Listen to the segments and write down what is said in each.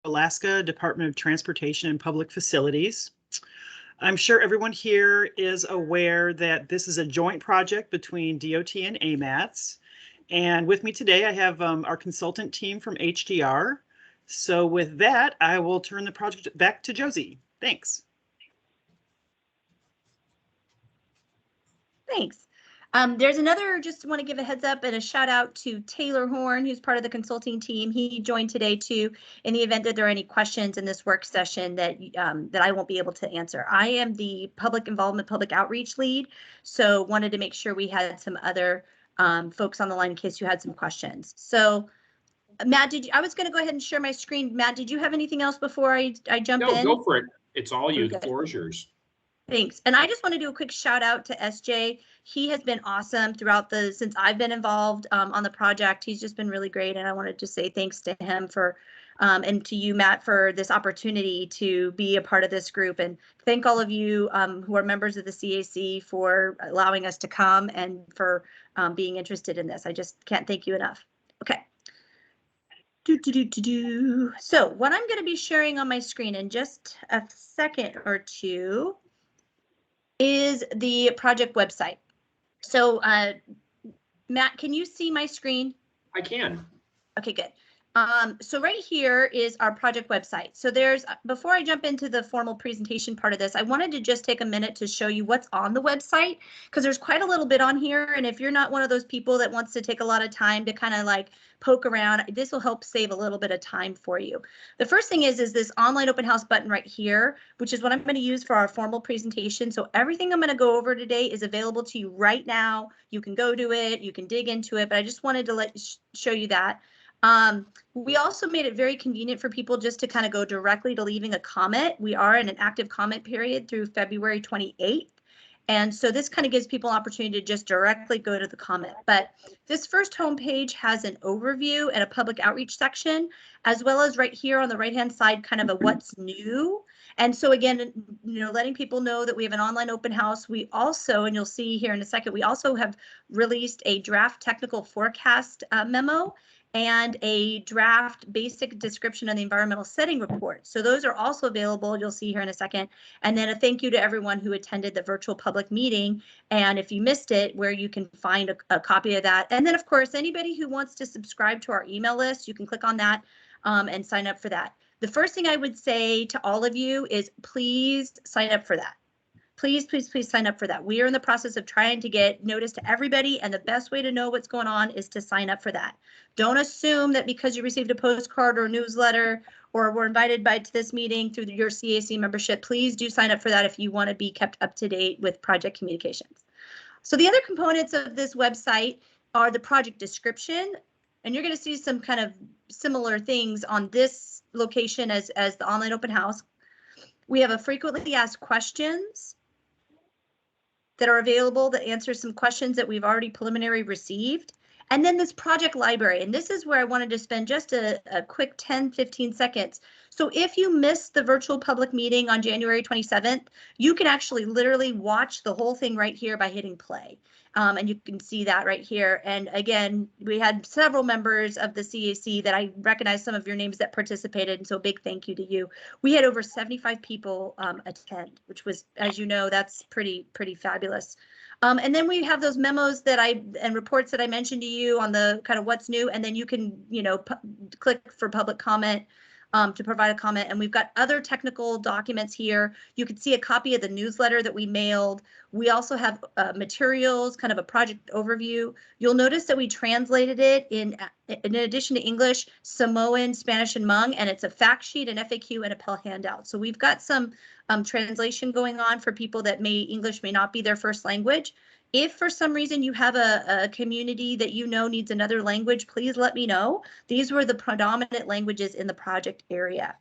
Alaska Department of Transportation and Public Facilities. I'm sure everyone here is aware that this is a joint project between DOT and AMATS. And with me today, I have our consultant team from HDR. So with that, I will turn the project back to Josie. Thanks. Thanks. There's another, just want to give a heads up and a shout out to Taylor Horn, who's part of the consulting team. He joined today too, in the event that there are any questions in this work session that I won't be able to answer. I am the public involvement, public outreach lead, so wanted to make sure we had some other folks on the line in case you had some questions. So Matt, I was going to go ahead and share my screen. Matt, did you have anything else before I jump in? No, go for it. It's all you. The floor is yours. Thanks. And I just want to do a quick shout out to SJ. He has been awesome throughout since I've been involved on the project. He's just been really great. And I wanted to say thanks to him for, and to you, Matt, for this opportunity to be a part of this group. And thank all of you who are members of the CAC for allowing us to come and for being interested in this. I just can't thank you enough. Okay. So what I'm going to be sharing on my screen in just a second or two is the project website. So Matt, can you see my screen? I can. Okay, good. So right here is our project website. So before I jump into the formal presentation part of this, I wanted to just take a minute to show you what's on the website, because there's quite a little bit on here. And if you're not one of those people that wants to take a lot of time to kind of like poke around, this will help save a little bit of time for you. The first thing is this online open house button right here, which is what I'm going to use for our formal presentation. So everything I'm going to go over today is available to you right now. You can go to it, you can dig into it, but I just wanted to show you that. We also made it very convenient for people just to kind of go directly to leaving a comment. We are in an active comment period through February 28th. And so this kind of gives people an opportunity to just directly go to the comment. But this first homepage has an overview and a public outreach section, as well as right here on the right-hand side, kind of a what's new. And so again, letting people know that we have an online open house. We also, and you'll see here in a second, we also have released a draft technical forecast memo and a draft basic description of the environmental setting report. So those are also available, you'll see here in a second. And then a thank you to everyone who attended the virtual public meeting. And if you missed it, where you can find a copy of that. And then of course, anybody who wants to subscribe to our email list, you can click on that and sign up for that. The first thing I would say to all of you is please sign up for that. Please, please, please sign up for that. We are in the process of trying to get notice to everybody, and the best way to know what's going on is to sign up for that. Don't assume that because you received a postcard or a newsletter or were invited to this meeting through your CAC membership, please do sign up for that if you want to be kept up to date with project communications. So the other components of this website are the project description, and you're going to see some kind of similar things on this location as the online open house. We have a frequently asked questions that are available that answer some questions that we've already preliminary received. And then this project library, and this is where I wanted to spend just a quick 10-15 seconds. So if you missed the virtual public meeting on January 27th, you can actually literally watch the whole thing right here by hitting play. And you can see that right here. And again, we had several members of the CAC that I recognize some of your names that participated. And so a big thank you to you. We had over 75 people attend, which was, as you know, that's pretty fabulous. And then we have those memos and reports that I mentioned to you on the kind of what's new. And then you can, click for public comment to provide a comment. And we've got other technical documents here. You can see a copy of the newsletter that we mailed. We also have materials, kind of a project overview. You'll notice that we translated it in addition to English, Samoan, Spanish, and Hmong, and it's a fact sheet, an FAQ, and a PEL handout. So we've got some translation going on for people that English may not be their first language. If for some reason you have a community that needs another language, please let me know. These were the predominant languages in the project area.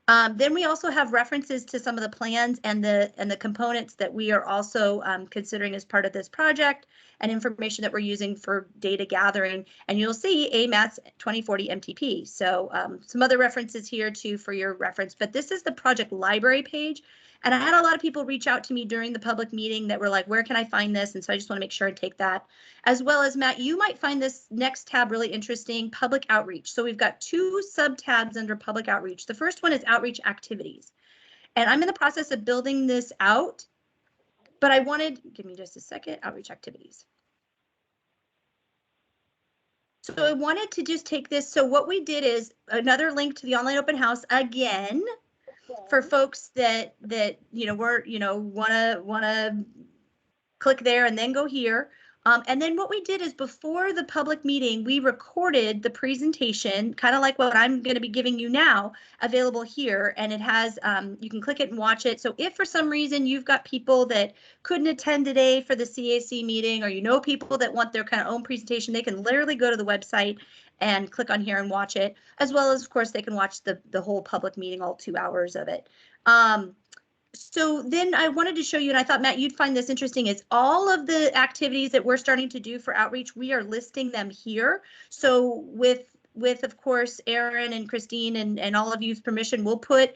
Then we also have references to some of the plans and the components that we are also considering as part of this project, and information that we're using for data gathering. And you'll see AMATS 2040 MTP. So some other references here too for your reference, but this is the project library page. And I had a lot of people reach out to me during the public meeting that were like, where can I find this? And so I just want to make sure I take that. As well as Matt, you might find this next tab really interesting, public outreach. So we've got 2 sub tabs under public outreach. The first one is outreach activities. And I'm in the process of building this out, but I wanted, give me just a second, outreach activities. So I wanted to just take this. So what we did is another link to the online open house again for folks that wanna click there and then go here. And then what we did is before the public meeting, we recorded the presentation, kind of like what I'm going to be giving you now, available here. And it has, you can click it and watch it. So if for some reason you've got people that couldn't attend today for the CAC meeting, or people that want their kind of own presentation, they can literally go to the website and click on here and watch it, as well as, of course, they can watch the whole public meeting, all 2 hours of it. So then I wanted to show you, and I thought, Matt, you'd find this interesting, is all of the activities that we're starting to do for outreach, we are listing them here. So with of course, Aaron and Christine and all of you's permission, we'll put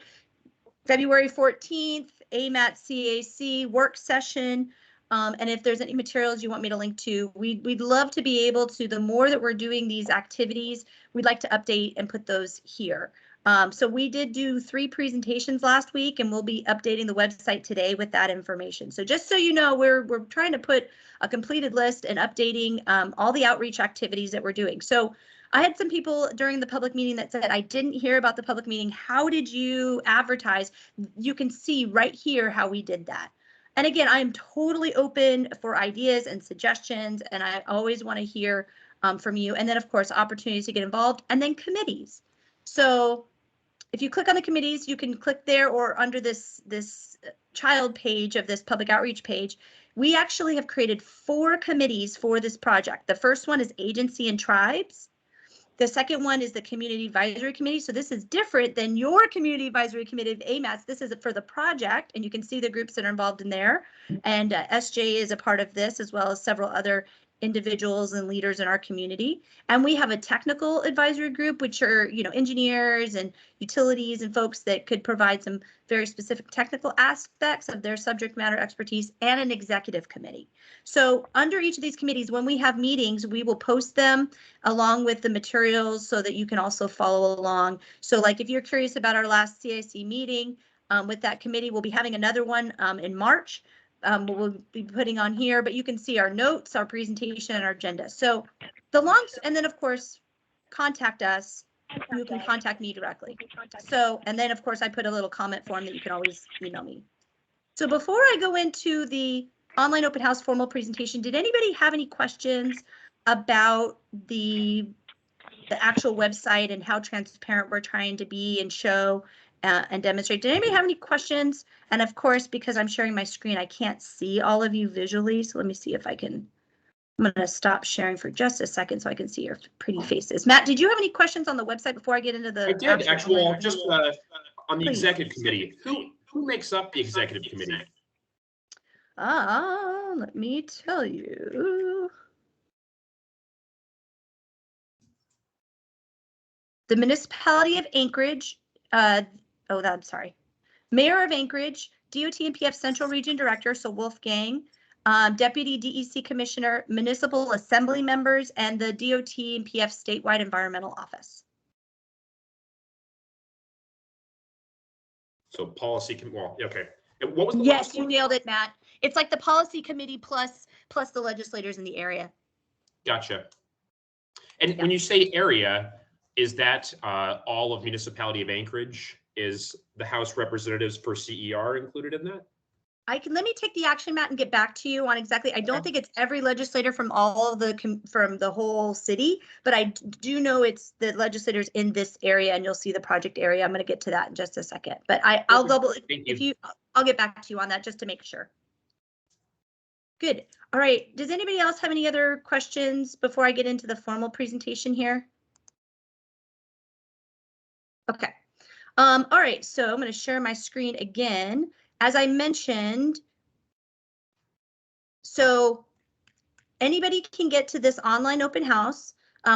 February 14th, AMAT CAC work session. And if there's any materials you want me to link to, we'd love to be able to, the more that we're doing these activities, we'd like to update and put those here. So we did do 3 presentations last week, and we'll be updating the website today with that information. So just so you know, we're trying to put a completed list and updating all the outreach activities that we're doing. So I had some people during the public meeting that said, I didn't hear about the public meeting. How did you advertise? You can see right here how we did that. And again, I'm totally open for ideas and suggestions, and I always want to hear from you. And then, of course, opportunities to get involved, and then committees. So if you click on the committees, you can click there, or under this child page of this public outreach page, we actually have created 4 committees for this project. The first one is agency and tribes. The second one is the community advisory committee. So this is different than your community advisory committee of AMATS. This is for the project, and you can see the groups that are involved in there. And SJ is a part of this, as well as several other individuals and leaders in our community. And we have a technical advisory group, which are, engineers and utilities and folks that could provide some very specific technical aspects of their subject matter expertise, and an executive committee. So under each of these committees, when we have meetings, we will post them along with the materials so that you can also follow along. So like if you're curious about our last CIC meeting with that committee, we'll be having another one in March. We'll be putting on here, but you can see our notes, our presentation, and our agenda. So and then of course, contact us. You can contact me directly. So, and then of course, I put a little comment form that you can always email me. So before I go into the online open house formal presentation, did anybody have any questions about the actual website and how transparent we're trying to be and show and demonstrate? Did anybody have any questions? And of course, because I'm sharing my screen, I can't see all of you visually. So let me see if I can. I'm going to stop sharing for just a second so I can see your pretty faces. Matt, did you have any questions on the website before I get into the? I did actually. Just on the Please. executive committee. Who makes up the executive committee? Let me tell you. The municipality of Anchorage. Mayor of Anchorage, DOT and PF Central Region Director, so Wolfgang, Deputy DEC Commissioner, Municipal Assembly members, and the DOT and PF Statewide Environmental Office. So policy, okay. And what was the Yes, last you one? nailed it, Matt. It's like the policy committee plus the legislators in the area. Gotcha. And Yeah. when you say area, is that all of municipality of Anchorage? Is the House representatives for CER included in that? Let me take the action, Matt, and get back to you on exactly. I don't think it's every legislator from from the whole city, but I do know it's the legislators in this area, and you'll see the project area. I'm going to get to that in just a second, but I'll double I'll get back to you on that just to make sure. Good. All right. Does anybody else have any other questions before I get into the formal presentation here? Okay. All right. So I'm going to share my screen again. As I mentioned, so anybody can get to this online open house.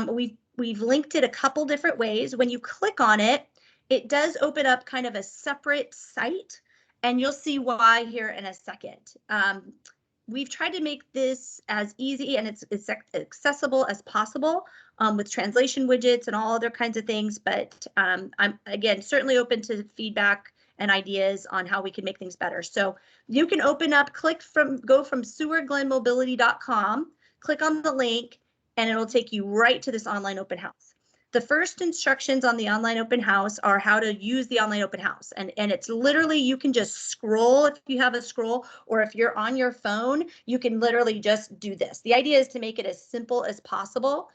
We've linked it a couple different ways. When you click on it, it does open up kind of a separate site. And you'll see why here in a second. We've tried to make this as easy and it's accessible as possible with translation widgets and all other kinds of things. But I'm, again, certainly open to feedback and ideas on how we can make things better. So you can open up, go from sewardglenmobility.com, click on the link, and it'll take you right to this online open house. The first instructions on the online open house are how to use the online open house. And it's literally, you can just scroll if you have a scroll, or if you're on your phone, you can literally just do this. The idea is to make it as simple as possible.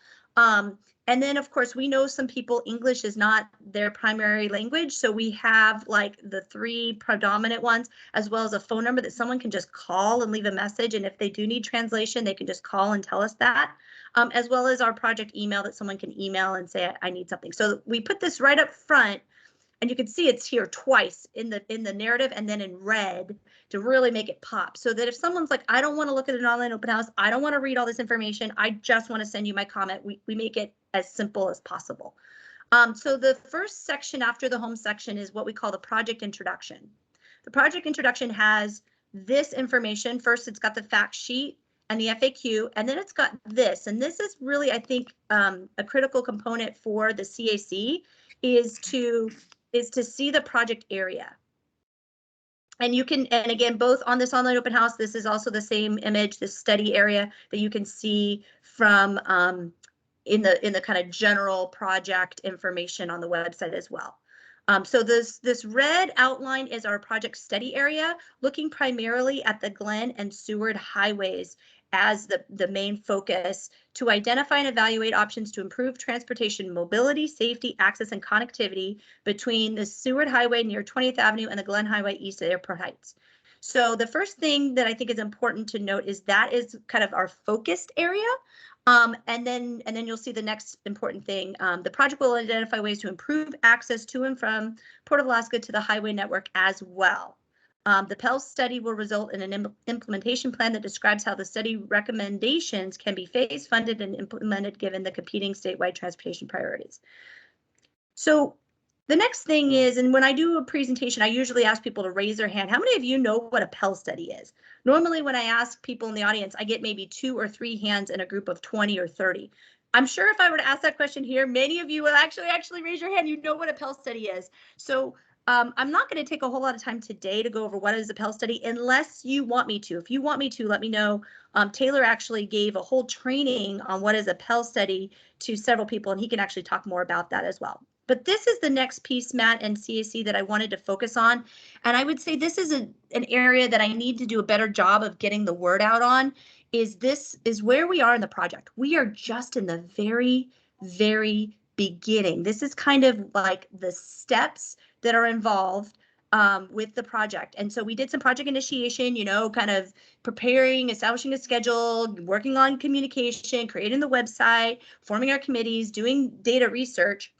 And then, of course, we know some people, English is not their primary language. So we have like the 3 predominant ones, as well as a phone number that someone can just call and leave a message. And if they do need translation, they can just call and tell us that, as well as our project email that someone can email and say, I need something. So we put this right up front. And you can see it's here twice in the narrative and then in red to really make it pop. So that if someone's like, I don't want to look at an online open house, I don't want to read all this information, I just want to send you my comment, we make it as simple as possible. So the first section after the home section is what we call the project introduction. The project introduction has this information. First, it's got the fact sheet and the FAQ, and then it's got this. And this is really, I think, a critical component for the CAC is to see the project area. And you can, and again, both on this online open house, this is also the same image, this study area that you can see from in the kind of general project information on the website as well. So this red outline is our project study area, looking primarily at the Glenn and Seward highways as the main focus to identify and evaluate options to improve transportation mobility, safety, access, and connectivity between the Seward Highway near 20th Avenue and the Glenn Highway east of Airport Heights. So the first thing that I think is important to note is that is kind of our focused area. And then you'll see the next important thing. The project will identify ways to improve access to and from Port of Alaska to the highway network as well. The PEL study will result in an implementation plan that describes how the study recommendations can be phased, funded, and implemented given the competing statewide transportation priorities. So the next thing is, and when I do a presentation, I usually ask people to raise their hand. How many of you know what a PEL study is? Normally, when I ask people in the audience, I get maybe 2 or 3 hands in a group of 20 or 30. I'm sure if I were to ask that question here, many of you will actually raise your hand. You know what a PEL study is. So I'm not going to take a whole lot of time today to go over what is a PEL study unless you want me to. If you want me to, let me know. Taylor actually gave a whole training on what is a PEL study to several people, and he can actually talk more about that as well. But this is the next piece, Matt and CAC, that I wanted to focus on. And I would say this is an area that I need to do a better job of getting the word out on, this is where we are in the project. We are just in the very, very beginning. This is kind of like the steps that are involved with the project. And so we did some project initiation, you know, kind of preparing, establishing a schedule, working on communication, creating the website, forming our committees, doing data research.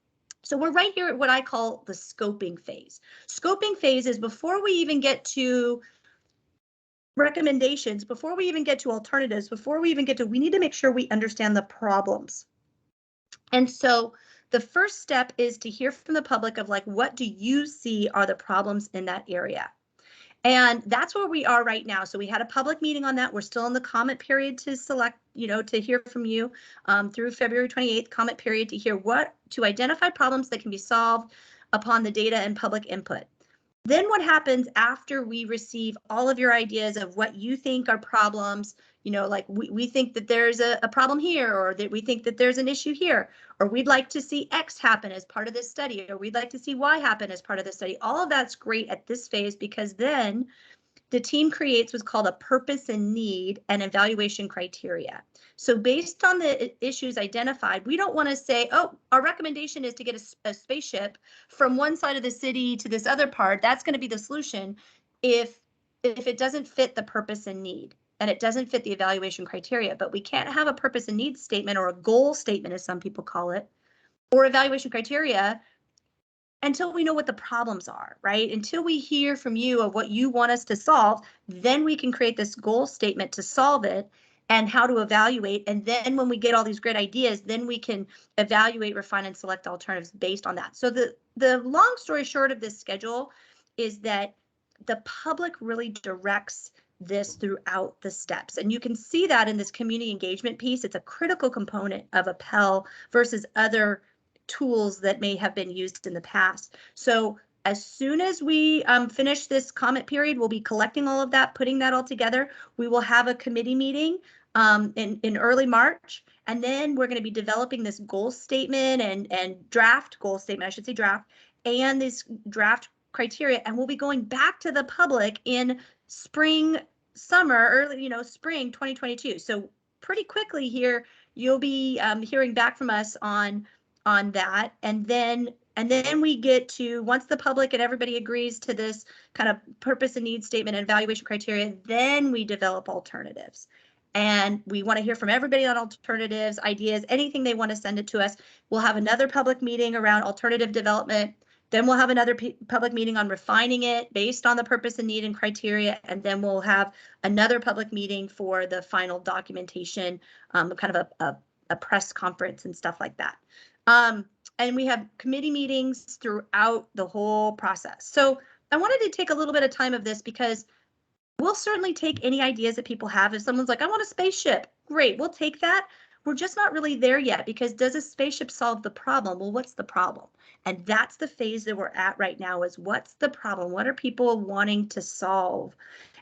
So we're right here at what I call the scoping phase. Scoping phase is before we even get to recommendations, before we even get to alternatives, before we even get to, we need to make sure we understand the problems. And so the first step is to hear from the public of like, what do you see are the problems in that area? And that's where we are right now. So we had a public meeting on that. We're still in the comment period to select, you know, to hear from you through February 28th, comment period to hear to identify problems that can be solved upon the data and public input. Then what happens after we receive all of your ideas of what you think are problems, you know, like we think that there's a problem here, or that we think that there's an issue here, or we'd like to see X happen as part of this study, or we'd like to see Y happen as part of this study. All of that's great at this phase, because then the team creates what's called a purpose and need and evaluation criteria. So based on the issues identified, we don't want to say, oh, our recommendation is to get a spaceship from one side of the city to this other part. That's going to be the solution if it doesn't fit the purpose and need and it doesn't fit the evaluation criteria. But we can't have a purpose and need statement, or a goal statement, as some people call it, or evaluation criteria until we know what the problems are, right? Until we hear from you of what you want us to solve, then we can create this goal statement to solve it and how to evaluate. And then when we get all these great ideas, then we can evaluate, refine, and select alternatives based on that. So the long story short of this schedule is that the public really directs this throughout the steps. And you can see that in this community engagement piece. It's a critical component of a PEL versus other tools that may have been used in the past. So as soon as we finish this comment period, we'll be collecting all of that, putting that all together. We will have a committee meeting in early March, and then we're going to be developing this goal statement and draft goal statement, I should say draft, and this draft criteria, and we'll be going back to the public in spring, summer, early, spring 2022. So pretty quickly here, you'll be hearing back from us on that, and then we get to, once the public and everybody agrees to this kind of purpose and need statement and evaluation criteria, then we develop alternatives. And we want to hear from everybody on alternatives, ideas, anything they want to send it to us. We'll have another public meeting around alternative development. Then we'll have another public meeting on refining it based on the purpose and need and criteria. And then we'll have another public meeting for the final documentation, kind of a press conference and stuff like that. And we have committee meetings throughout the whole process. So I wanted to take a little bit of time of this because we'll certainly take any ideas that people have. If someone's like, I want a spaceship, great, we'll take that. We're just not really there yet, because does a spaceship solve the problem? Well, what's the problem? And that's the phase that we're at right now, is what's the problem? What are people wanting to solve?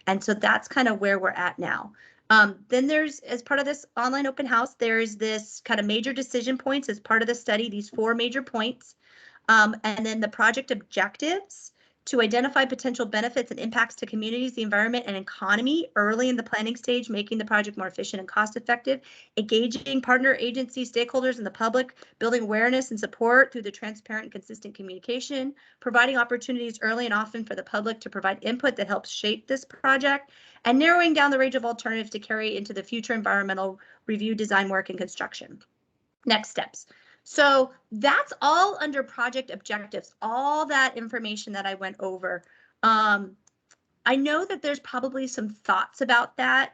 And so that's kind of where we're at now. Then there's, as part of this online open house, there's this kind of major decision points as part of the study, these 4 major points. And then the project objectives to identify potential benefits and impacts to communities, the environment, and economy early in the planning stage, making the project more efficient and cost effective, engaging partner agencies, stakeholders, and the public, building awareness and support through the transparent and consistent communication, providing opportunities early and often for the public to provide input that helps shape this project, and narrowing down the range of alternatives to carry into the future environmental review, design work, and construction. Next steps. So that's all under project objectives, all that information that I went over. I know that there's probably some thoughts about that.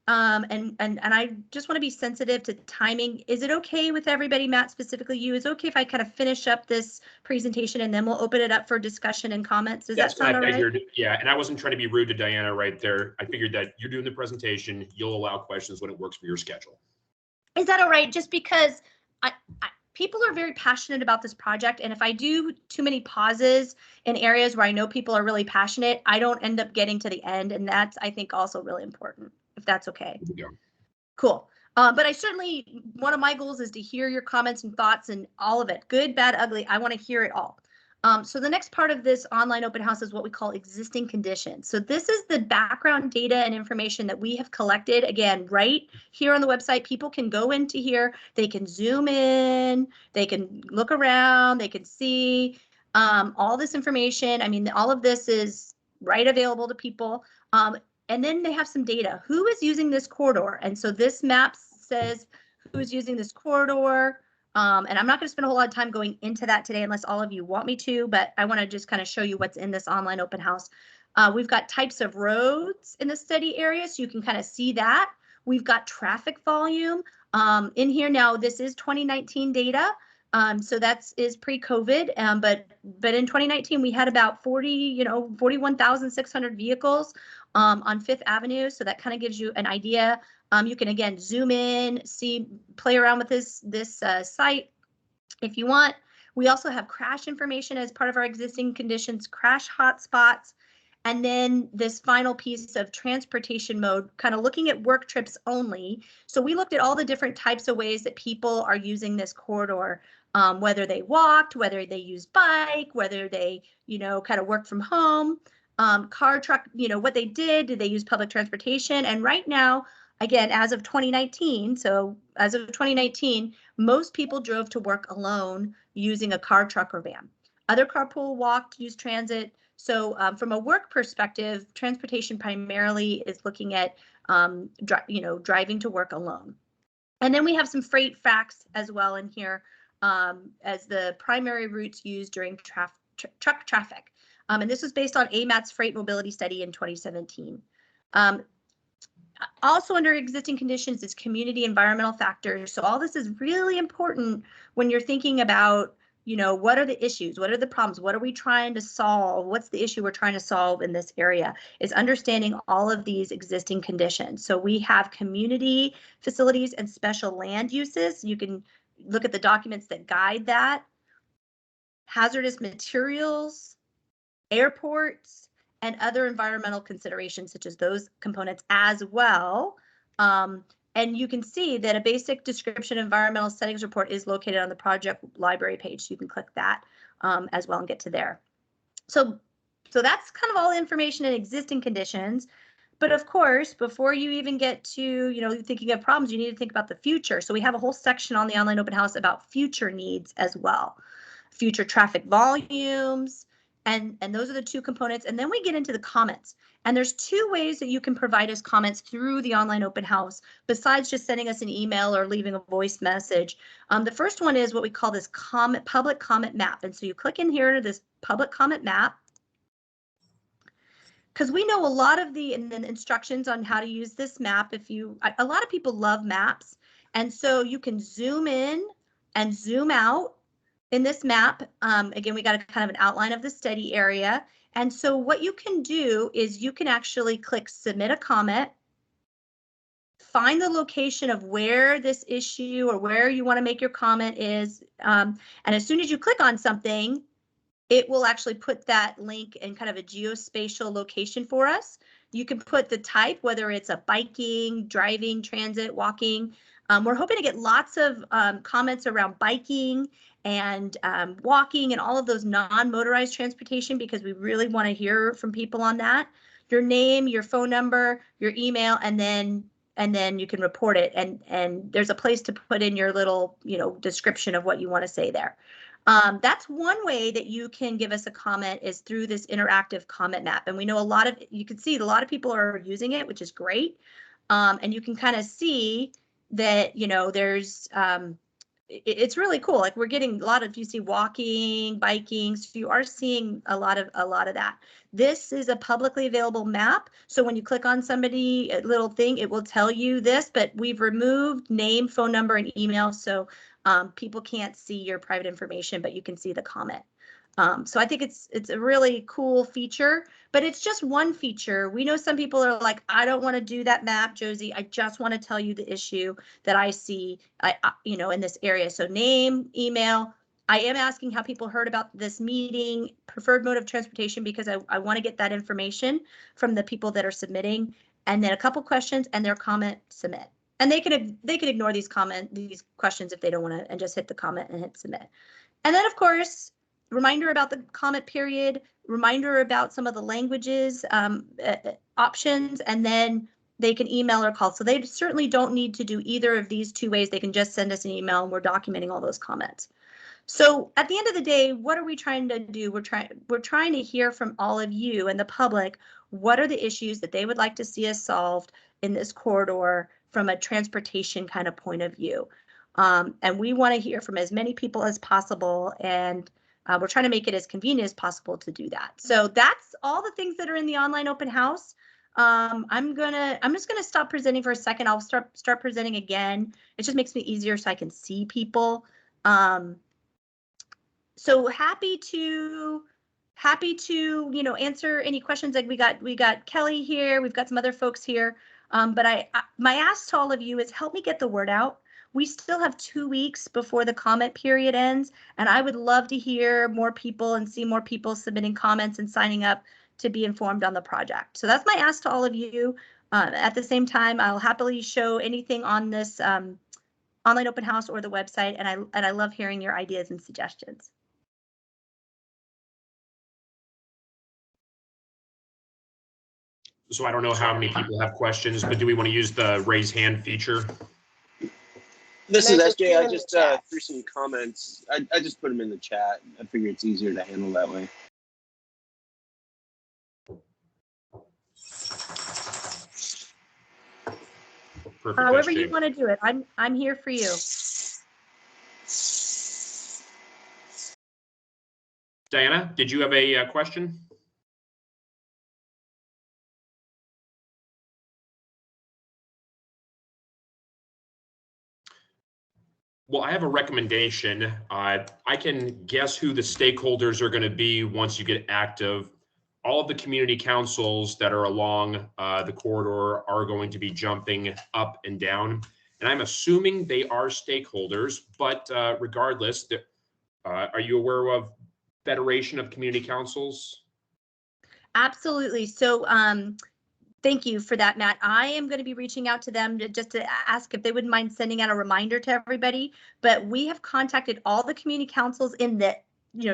And I just want to be sensitive to timing. Is it okay with everybody, Matt, specifically you? Is it okay if I kind of finish up this presentation and then we'll open it up for discussion and comments? Does that sound all right? Yeah, and I wasn't trying to be rude to Diana right there. I figured that you're doing the presentation, you'll allow questions when it works for your schedule. Is that all right? Just because people are very passionate about this project, and if I do too many pauses in areas where I know people are really passionate, I don't end up getting to the end, and that's, I think, also really important, if that's okay. Yeah. Cool. But I certainly, one of my goals is to hear your comments and thoughts and all of it, good, bad, ugly. I want to hear it all. So the next part of this online open house is what we call existing conditions. So this is the background data and information that we have collected, again, right here on the website. People can go into here, they can zoom in, they can look around, they can see all this information. I mean, all of this is right available to people. And then they have some data. Who is using this corridor? And so this map says who is using this corridor. And I'm not going to spend a whole lot of time going into that today unless all of you want me to, but I want to just kind of show you what's in this online open house. We've got types of roads in the study area, so you can kind of see that. We've got traffic volume in here. Now, this is 2019 data, so that is pre-COVID, but in 2019, we had about 41,600 vehicles on Fifth Avenue, so that kind of gives you an idea. You can, again, zoom in, see, play around with this site if you want. We also have crash information as part of our existing conditions, crash hotspots, and then this final piece of transportation mode, kind of looking at work trips only. So we looked at all the different types of ways that people are using this corridor, whether they walked, whether they used bike, whether they, kind of worked from home, car, truck, what they did they use public transportation? And right now, again, as of 2019, most people drove to work alone using a car, truck, or van. Other carpool, walked, used transit. So from a work perspective, transportation primarily is looking at, driving to work alone. And then we have some freight facts as well in here as the primary routes used during truck traffic. And this was based on AMAT's freight mobility study in 2017. Also under existing conditions is community environmental factors. So all this is really important when you're thinking about you know, what are the issues? What are the problems? What are we trying to solve? What's the issue we're trying to solve in this area? Is understanding all of these existing conditions. So we have community facilities and special land uses. You can look at the documents that guide that. Hazardous materials, airports, and other environmental considerations such as those components as well. And you can see that a basic description environmental settings report is located on the project library page. So you can click that as well and get to there. So that's kind of all the information and existing conditions. But of course, before you even get to, you know, thinking of problems, you need to think about the future. So we have a whole section on the online open house about future needs as well. Future traffic volumes, and those are the two components. And then we get into the comments. And there's two ways that you can provide us comments through the online open house, besides just sending us an email or leaving a voice message. The first one is what we call this public comment map. And so you click in here to this public comment map, because we know a lot of the instructions on how to use this map. A lot of people love maps. And so you can zoom in and zoom out in this map. Again, we got a kind of an outline of the study area. And so what you can do is you can actually click submit a comment, find the location of where this issue or where you want to make your comment is. And as soon as you click on something, it will actually put that link in kind of a geospatial location for us. You can put the type, whether it's a biking, driving, transit, walking. We're hoping to get lots of comments around biking and walking and all of those non-motorized transportation, because we really want to hear from people on that. Your name, your phone number, your email, and then you can report it. And there's a place to put in your little, you know, description of what you want to say there. That's one way that you can give us a comment, is through this interactive comment map. And we know you can see a lot of people are using it, which is great. And you can kind of see that, you know, there's, it's really cool. Like, we're getting a lot of, you see walking, biking, so you are seeing a lot of that. This is a publicly available map. So when you click on somebody, a little thing, it will tell you this, but we've removed name, phone number, and email. So people can't see your private information, but you can see the comment. So I think it's a really cool feature, but it's just one feature. We know some people are like, I don't want to do that map, Josie. I just want to tell you the issue that I see, you know, in this area. So name, email. I am asking how people heard about this meeting, preferred mode of transportation, because I want to get that information from the people that are submitting, and then a couple questions and their comment, submit. And they can ignore these questions if they don't want to, and just hit the comment and hit submit. And then, of course, reminder about the comment period, reminder about some of the languages options, and then they can email or call. So they certainly don't need to do either of these two ways. They can just send us an email, and we're documenting all those comments. So at the end of the day, what are we trying to do? We're trying to hear from all of you and the public. What are the issues that they would like to see us solved in this corridor from a transportation kind of point of view? And we want to hear from as many people as possible, and we're trying to make it as convenient as possible to do that. So that's all the things that are in the online open house. I'm just gonna stop presenting for a second. I'll start presenting again. It just makes me easier so I can see people. So happy to you know, answer any questions. Like we got Kelly here, we've got some other folks here. But my ask to all of you is, help me get the word out. We still have 2 weeks before the comment period ends, and I would love to hear more people and see more people submitting comments and signing up to be informed on the project. So that's my ask to all of you. At the same time, I'll happily show anything on this online open house or the website, and I love hearing your ideas and suggestions. So I don't know how many people have questions, but do we want to use the raise hand feature? This is SJ. I just threw some comments. I just put them in the chat. I figure it's easier to handle that way. Perfect. However SJ. you want to do it, I'm here for you. Diana, did you have a question? Well, I have a recommendation. I can guess who the stakeholders are going to be once you get active. All of the community councils that are along the corridor are going to be jumping up and down. And I'm assuming they are stakeholders, but regardless, are you aware of Federation of Community Councils? Absolutely. So thank you for that, Matt. I am going to be reaching out to them just to ask if they wouldn't mind sending out a reminder to everybody. But we have contacted all the community councils in the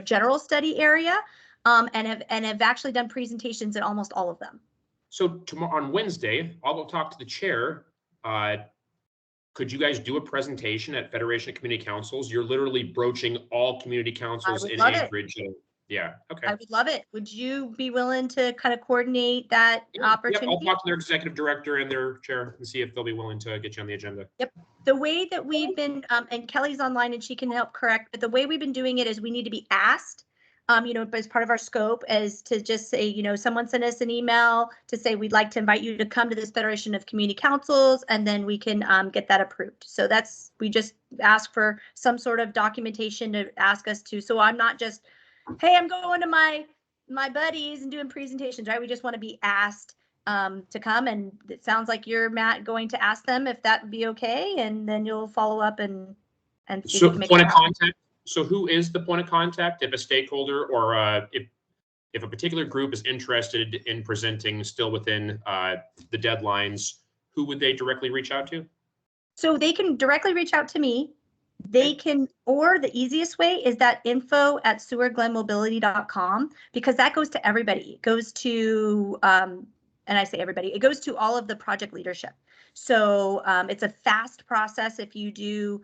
general study area, and have actually done presentations at almost all of them. So tomorrow on Wednesday, I'll go talk to the chair. Could you guys do a presentation at Federation of Community Councils? You're literally broaching all community councils in Anchorage. Yeah, okay. I would love it. Would you be willing to kind of coordinate that opportunity? Yep, I'll talk to their executive director and their chair and see if they'll be willing to get you on the agenda. Yep. The way that we've been, and Kelly's online and she can help correct, but the way we've been doing it is we need to be asked, as part of our scope, as to just say, someone sent us an email to say, we'd like to invite you to come to this Federation of Community Councils, and then we can get that approved. So we just ask for some sort of documentation to ask us to, so I'm not just, hey, I'm going to my buddies and doing presentations, right? We just want to be asked to come, and it sounds like you're, Matt, going to ask them if that would be okay, and then you'll follow up and see if so we can make point it of contact. So who is the point of contact if a stakeholder or if a particular group is interested in presenting still within the deadlines, who would they directly reach out to? So they can directly reach out to me. They can, or the easiest way is that info@sewardglenmobility.com, because that goes to everybody. It goes to, and I say everybody, it goes to all of the project leadership. So it's a fast process. If you do,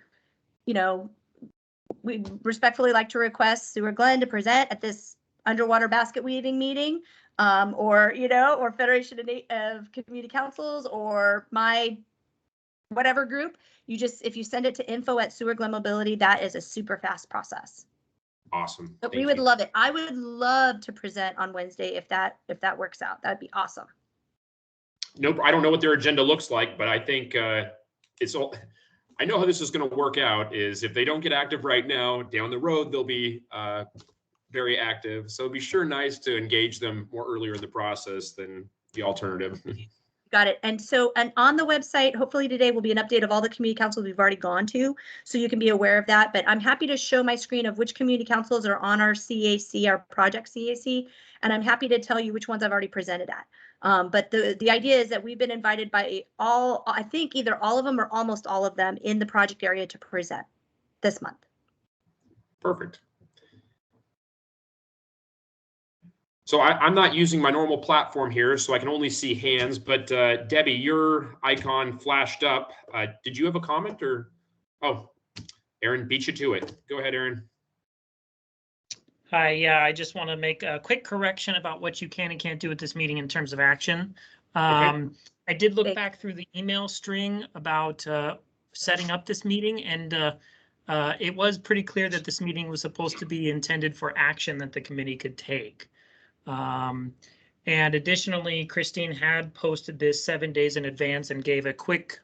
we respectfully like to request Seward Glen to present at this underwater basket weaving meeting, or Federation of Community Councils, or my whatever group. If you send it to info@sewardglenmobility, that is a super fast process. Awesome. But we would love it. I would love to present on Wednesday if that works out. That'd be awesome. Nope, I don't know what their agenda looks like, but I think it's all. I know how this is going to work out. Is if they don't get active right now, down the road they'll be very active. So it'd be sure nice to engage them more earlier in the process than the alternative. Got it. And on the website, hopefully today will be an update of all the community councils we've already gone to, so you can be aware of that. But I'm happy to show my screen of which community councils are on our CAC, our project CAC, and I'm happy to tell you which ones I've already presented at. But the idea is that we've been invited by I think either all of them or almost all of them in the project area to present this month. Perfect. So I'm not using my normal platform here, so I can only see hands, but Debbie, your icon flashed up. Did you have a comment or? Oh, Aaron beat you to it. Go ahead, Aaron. Hi, yeah, I just want to make a quick correction about what you can and can't do at this meeting in terms of action. I did look back through the email string about setting up this meeting, and it was pretty clear that this meeting was supposed to be intended for action that the committee could take. And additionally, Christine had posted this 7 days in advance and gave a quick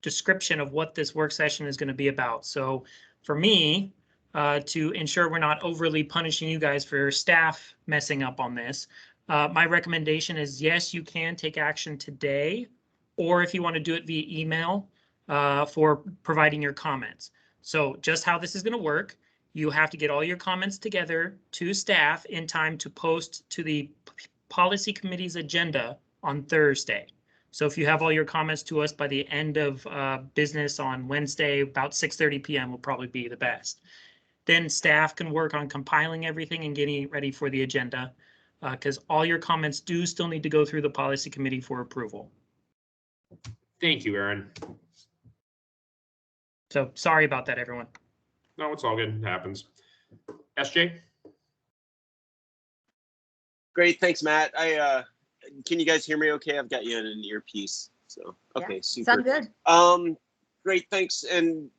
description of what this work session is going to be about. So for me, to ensure we're not overly punishing you guys for staff messing up on this, my recommendation is, yes, you can take action today, or if you want to do it via email for providing your comments. So just how this is going to work, you have to get all your comments together to staff in time to post to the policy committee's agenda on Thursday. So if you have all your comments to us by the end of business on Wednesday, about 6:30 p.m. will probably be the best. Then staff can work on compiling everything and getting it ready for the agenda, because all your comments do still need to go through the policy committee for approval. Thank you, Aaron. So sorry about that, everyone. No, it's all good. It happens. SJ? Great, thanks, Matt. Can you guys hear me okay? I've got you in an earpiece. So okay, yeah, super. Sound good. Great, thanks. And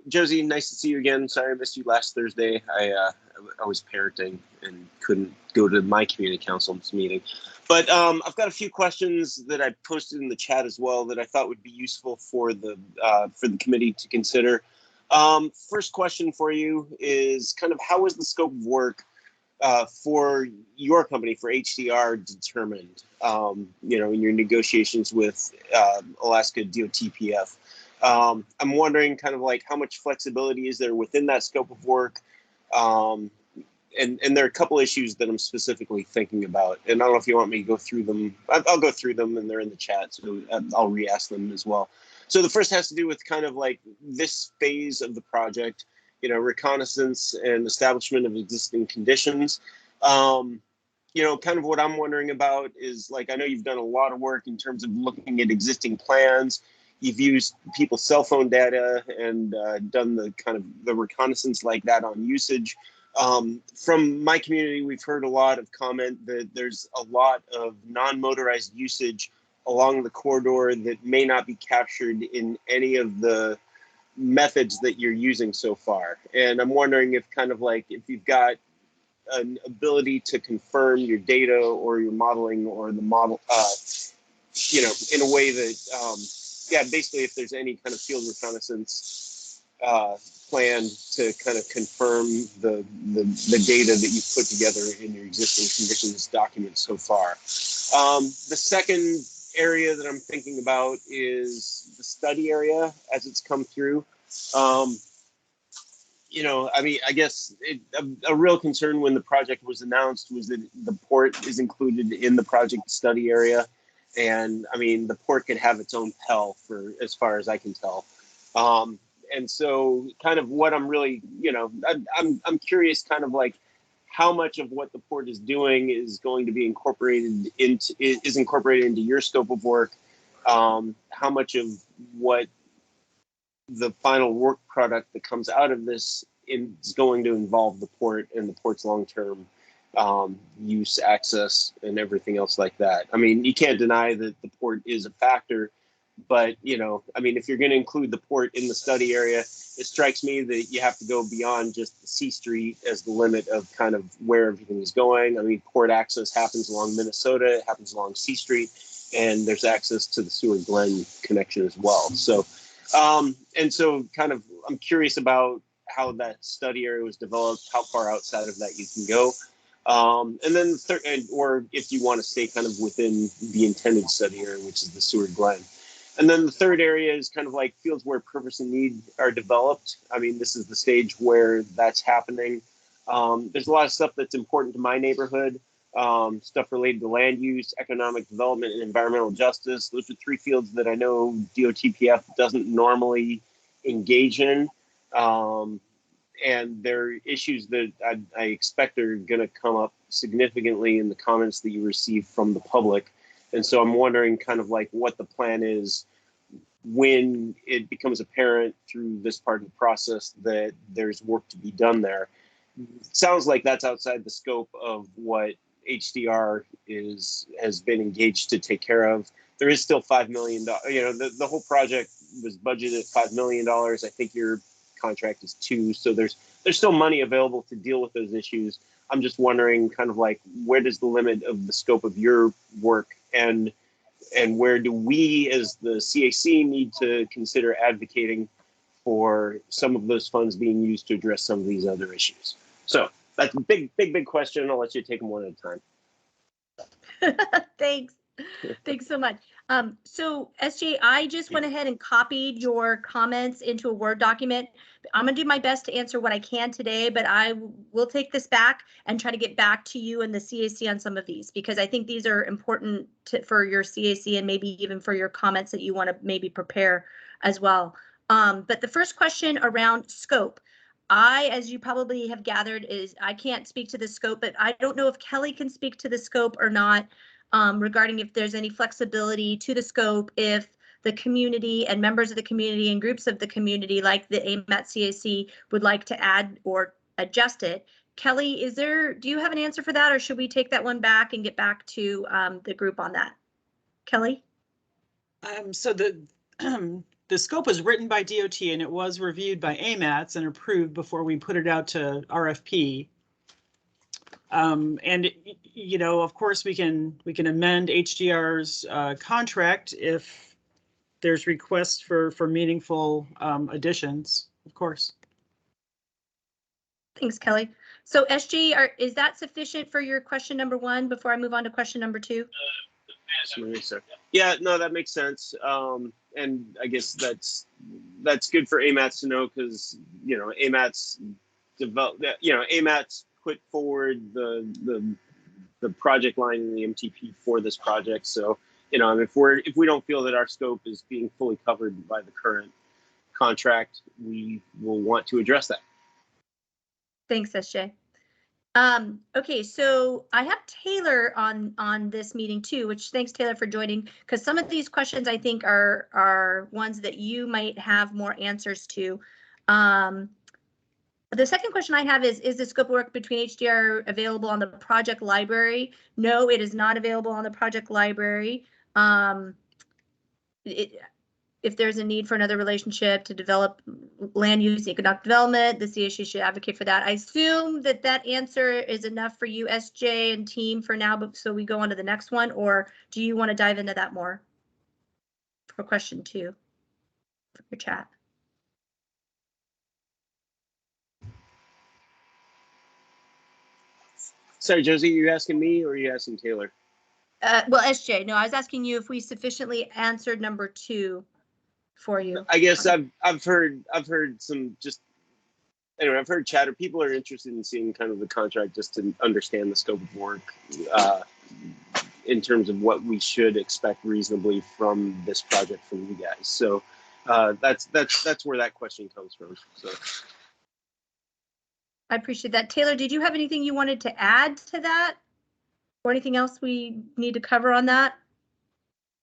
Josie, nice to see you again. Sorry I missed you last Thursday. I was parenting and couldn't go to my community council's meeting. But I've got a few questions that I posted in the chat as well that I thought would be useful for the committee to consider. First question for you is kind of how was the scope of work for your company, for HDR, determined, you know, in your negotiations with Alaska DOTPF? I'm wondering kind of like how much flexibility is there within that scope of work? And there are a couple issues that I'm specifically thinking about. And I don't know if you want me to go through them. I'll go through them and they're in the chat, so I'll re-ask them as well. So the first has to do with kind of like this phase of the project, you know, reconnaissance and establishment of existing conditions. You know, kind of what I'm wondering about is like, I know you've done a lot of work in terms of looking at existing plans. You've used people's cell phone data and done the kind of the reconnaissance like that on usage. From my community, we've heard a lot of comment that there's a lot of non-motorized usage along the corridor that may not be captured in any of the methods that you're using so far. And I'm wondering if kind of like, if you've got an ability to confirm your data or your modeling or the model, you know, in a way that, yeah, basically if there's any kind of field reconnaissance plan to kind of confirm the data that you've put together in your existing conditions document so far. The second area that I'm thinking about is the study area as it's come through. You know, I mean, I guess a real concern when the project was announced was that the port is included in the project study area. And I mean, the port could have its own PEL for as far as I can tell. And so kind of what I'm really, you know, I'm curious kind of like how much of what the port is doing is going to be incorporated into your scope of work. How much of what the final work product that comes out of this is going to involve the port and the port's long-term use, access, and everything else like that. I mean, you can't deny that the port is a factor, but, you know, I mean, if you're going to include the port in the study area, it strikes me that you have to go beyond just the C Street as the limit of kind of where everything is going. I mean, port access happens along Minnesota, it happens along C Street, and there's access to the Seward Glenn connection as well. So, and so kind of, I'm curious about how that study area was developed, how far outside of that you can go. And then, or if you want to stay kind of within the intended study area, which is the Seward Glen. And then the third area is kind of like fields where purpose and need are developed. I mean, this is the stage where that's happening. There's a lot of stuff that's important to my neighborhood, stuff related to land use, economic development, and environmental justice. Those are three fields that I know DOTPF doesn't normally engage in. And they're issues that I expect are going to come up significantly in the comments that you receive from the public. And so I'm wondering kind of like what the plan is when it becomes apparent through this part of the process that there's work to be done there. It sounds like that's outside the scope of what HDR has been engaged to take care of. There is still $5 million. You know, the whole project was budgeted at $5 million. I think your contract is $2 million. So there's still money available to deal with those issues. I'm just wondering kind of like, where does the limit of the scope of your work and where do we as the CAC need to consider advocating for some of those funds being used to address some of these other issues? So that's a big question. I'll let you take them one at a time. Thanks. Thanks so much. So SJ, I just went ahead and copied your comments into a Word document. I'm gonna do my best to answer what I can today, but I will take this back and try to get back to you and the CAC on some of these, because I think these are important for your CAC and maybe even for your comments that you want to maybe prepare as well. But the first question around scope, as you probably have gathered, is I can't speak to the scope, but I don't know if Kelly can speak to the scope or not. Regarding if there's any flexibility to the scope, if the community and members of the community and groups of the community like the AMAT CAC would like to add or adjust it. Kelly, do you have an answer for that, or should we take that one back and get back to the group on that? Kelly? So the scope was written by DOT and it was reviewed by AMATs and approved before we put it out to RFP. And you know, of course, we can amend HDR's contract if there's requests for meaningful additions. of course. Thanks, Kelly. So SG, is that sufficient for your question number 1 before I move on to question number 2? Yeah, no, that makes sense. And I guess that's good for AMATs to know, because AMATs put forward the project line in the MTP for this project. So if we don't feel that our scope is being fully covered by the current contract, we will want to address that. Thanks, SJ. Okay, so I have Taylor on this meeting too, which thanks Taylor for joining, because some of these questions I think are ones that you might have more answers to. The second question I have is the scope of work between HDR available on the project library? No, it is not available on the project library. If there's a need for another relationship to develop land use, economic development, the CSU should advocate for that. I assume that answer is enough for you, SJ and team, for now, but so we go on to the next one, or do you want to dive into that more for question 2 for your chat? Sorry, Josie, are you asking me or are you asking Taylor? Well, SJ, no, I was asking you if we sufficiently answered number 2 for you. I guess I've heard some anyway, I've heard chatter. People are interested in seeing kind of the contract just to understand the scope of work in terms of what we should expect reasonably from this project from you guys. So that's where that question comes from. So I appreciate that. Taylor, did you have anything you wanted to add to that, or anything else we need to cover on that,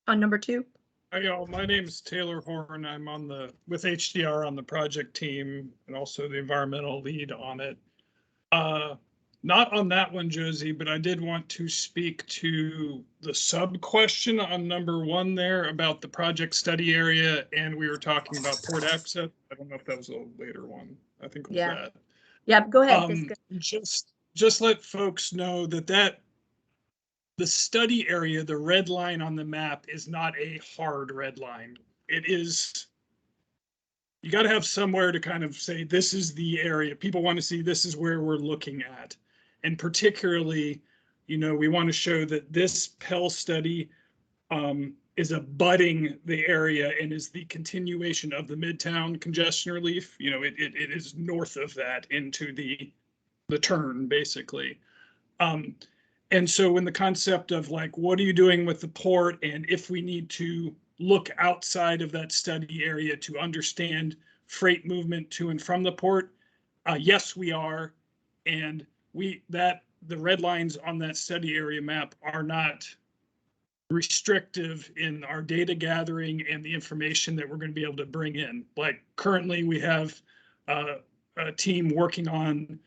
on number 2? Hi, y'all. My name is Taylor Horn. I'm with HDR on the project team and also the environmental lead on it. Not on that one, Josie, but I did want to speak to the sub question on number 1 there about the project study area, and we were talking about port access. I don't know if that was a later one. I think it was that. Yeah, go ahead. Just let folks know that the study area, the red line on the map, is not a hard red line. It is, you got to have somewhere to kind of say, this is the area. People want to see this is where we're looking at. And particularly, we want to show that this PEL study is abutting the area and is the continuation of the Midtown congestion relief. It is north of that into the turn, basically. And so when the concept of like, what are you doing with the port, and if we need to look outside of that study area to understand freight movement to and from the port, yes, we are. And the red lines on that study area map are not restrictive in our data gathering and the information that we're going to be able to bring in. Like currently we have a team working on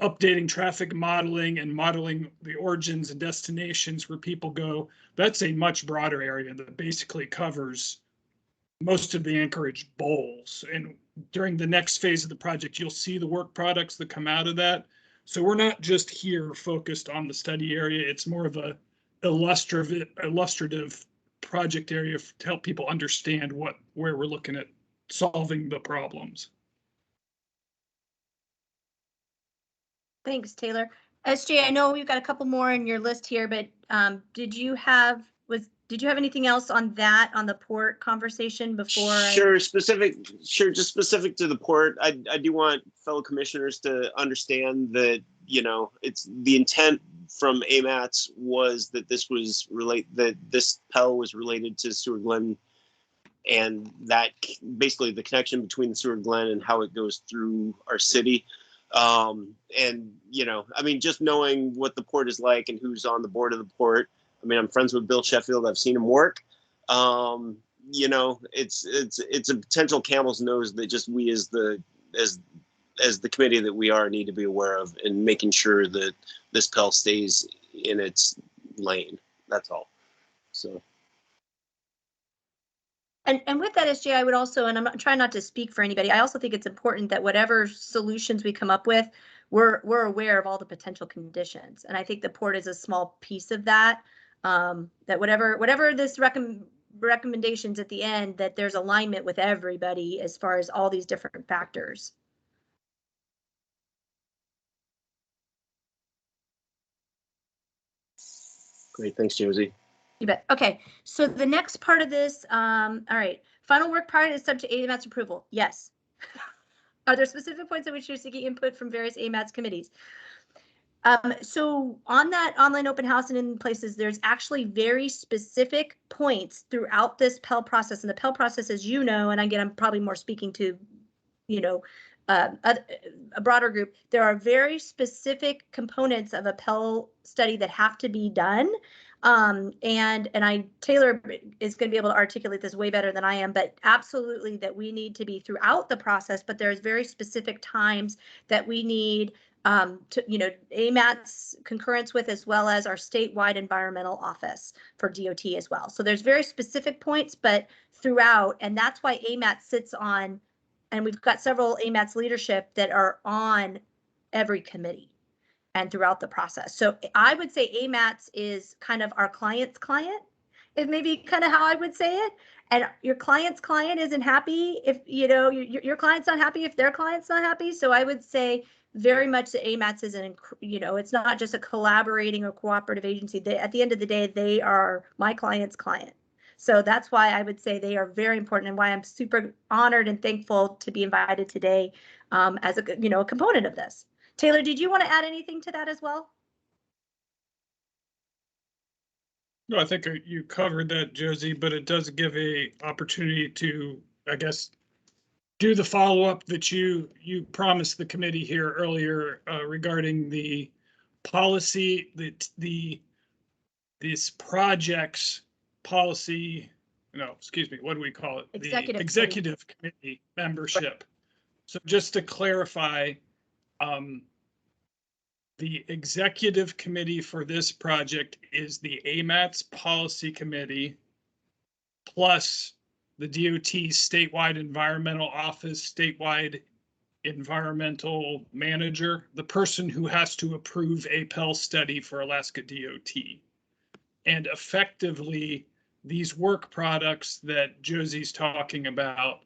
updating traffic modeling and modeling the origins and destinations where people go. That's a much broader area that basically covers most of the Anchorage bowls. And during the next phase of the project, you'll see the work products that come out of that. So we're not just here focused on the study area. It's more of a illustrative project area to help people understand where we're looking at solving the problems. Thanks, Taylor. SJ, I know we've got a couple more in your list here, but did you have anything else on the port conversation before? Just specific to the port. I do want fellow commissioners to understand that, it's the intent from AMATS was that this PEL was related to Seward Glen, and that basically the connection between the Seward Glen and how it goes through our city. And, just knowing what the port is like and who's on the board of the port. I'm friends with Bill Sheffield. I've seen him work. It's a potential camel's nose that just we as the committee that we are need to be aware of, and making sure that this PEL stays in its lane. That's all. So. And with that, SJ, I would also, and I'm trying not to speak for anybody, I also think it's important that whatever solutions we come up with, we're aware of all the potential conditions. And I think the port is a small piece of that. That whatever this recommendations at the end that there's alignment with everybody as far as all these different factors. Great, thanks, Josie. You bet. Okay, so the next part of this, all right, final work product is subject to AMAT's approval. Yes. Are there specific points at which you're seeking input from various AMAT's committees? So on that online open house and in places, there's actually very specific points throughout this PEL process. And the PEL process, as you know, and again, I'm probably more speaking to, you know, a broader group. There are very specific components of a PEL study that have to be done. And Taylor is going to be able to articulate this way better than I am, but absolutely that we need to be throughout the process, but there's very specific times that we need to, you know, AMAT's concurrence with, as well as our statewide environmental office for DOT as well. So there's very specific points, but throughout, and that's why AMAT sits on, and we've got several AMAT's leadership that are on every committee and throughout the process. So I would say AMAT's is kind of our client's client, is maybe kind of how I would say it. And your client's client isn't happy if, you know, your client's not happy if their client's not happy. So I would say very much the AMAT's is an, you know, it's not just a collaborating or cooperative agency. They, at the end of the day, they are my client's client. So that's why I would say they are very important, and why I'm super honored and thankful to be invited today as a, you know, a component of this. Taylor, did you want to add anything to that as well? No, I think you covered that, Josie, but it does give a opportunity to, I guess, do the follow-up that you promised the committee here earlier regarding the policy, this project's policy, no, excuse me, what do we call it? The executive committee membership. So just to clarify, the executive committee for this project is the AMAT's policy committee plus the DOT statewide environmental office, statewide environmental manager, the person who has to approve a PEL study for Alaska DOT. And effectively, these work products that Josie's talking about,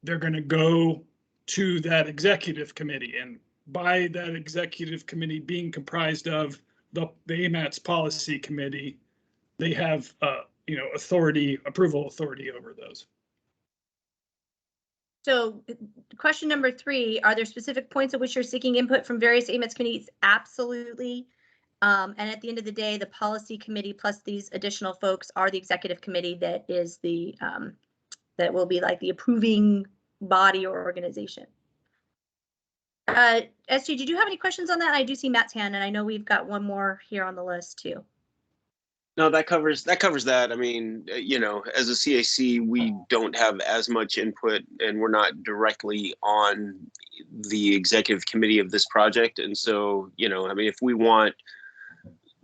they're going to go to that executive committee, and by that executive committee being comprised of the AMAT's policy committee, they have you know, approval authority over those. So question number 3, are there specific points at which you're seeking input from various AMAT's committees? Absolutely. And at the end of the day, the policy committee plus these additional folks are the executive committee that is the that will be like the approving body or organization. SG, did you have any questions on that? I do see Matt's hand, and I know we've got one more here on the list too. No, that covers that. I mean, you know, as a CAC, we don't have as much input, and we're not directly on the executive committee of this project. And so, you know, I mean, if we want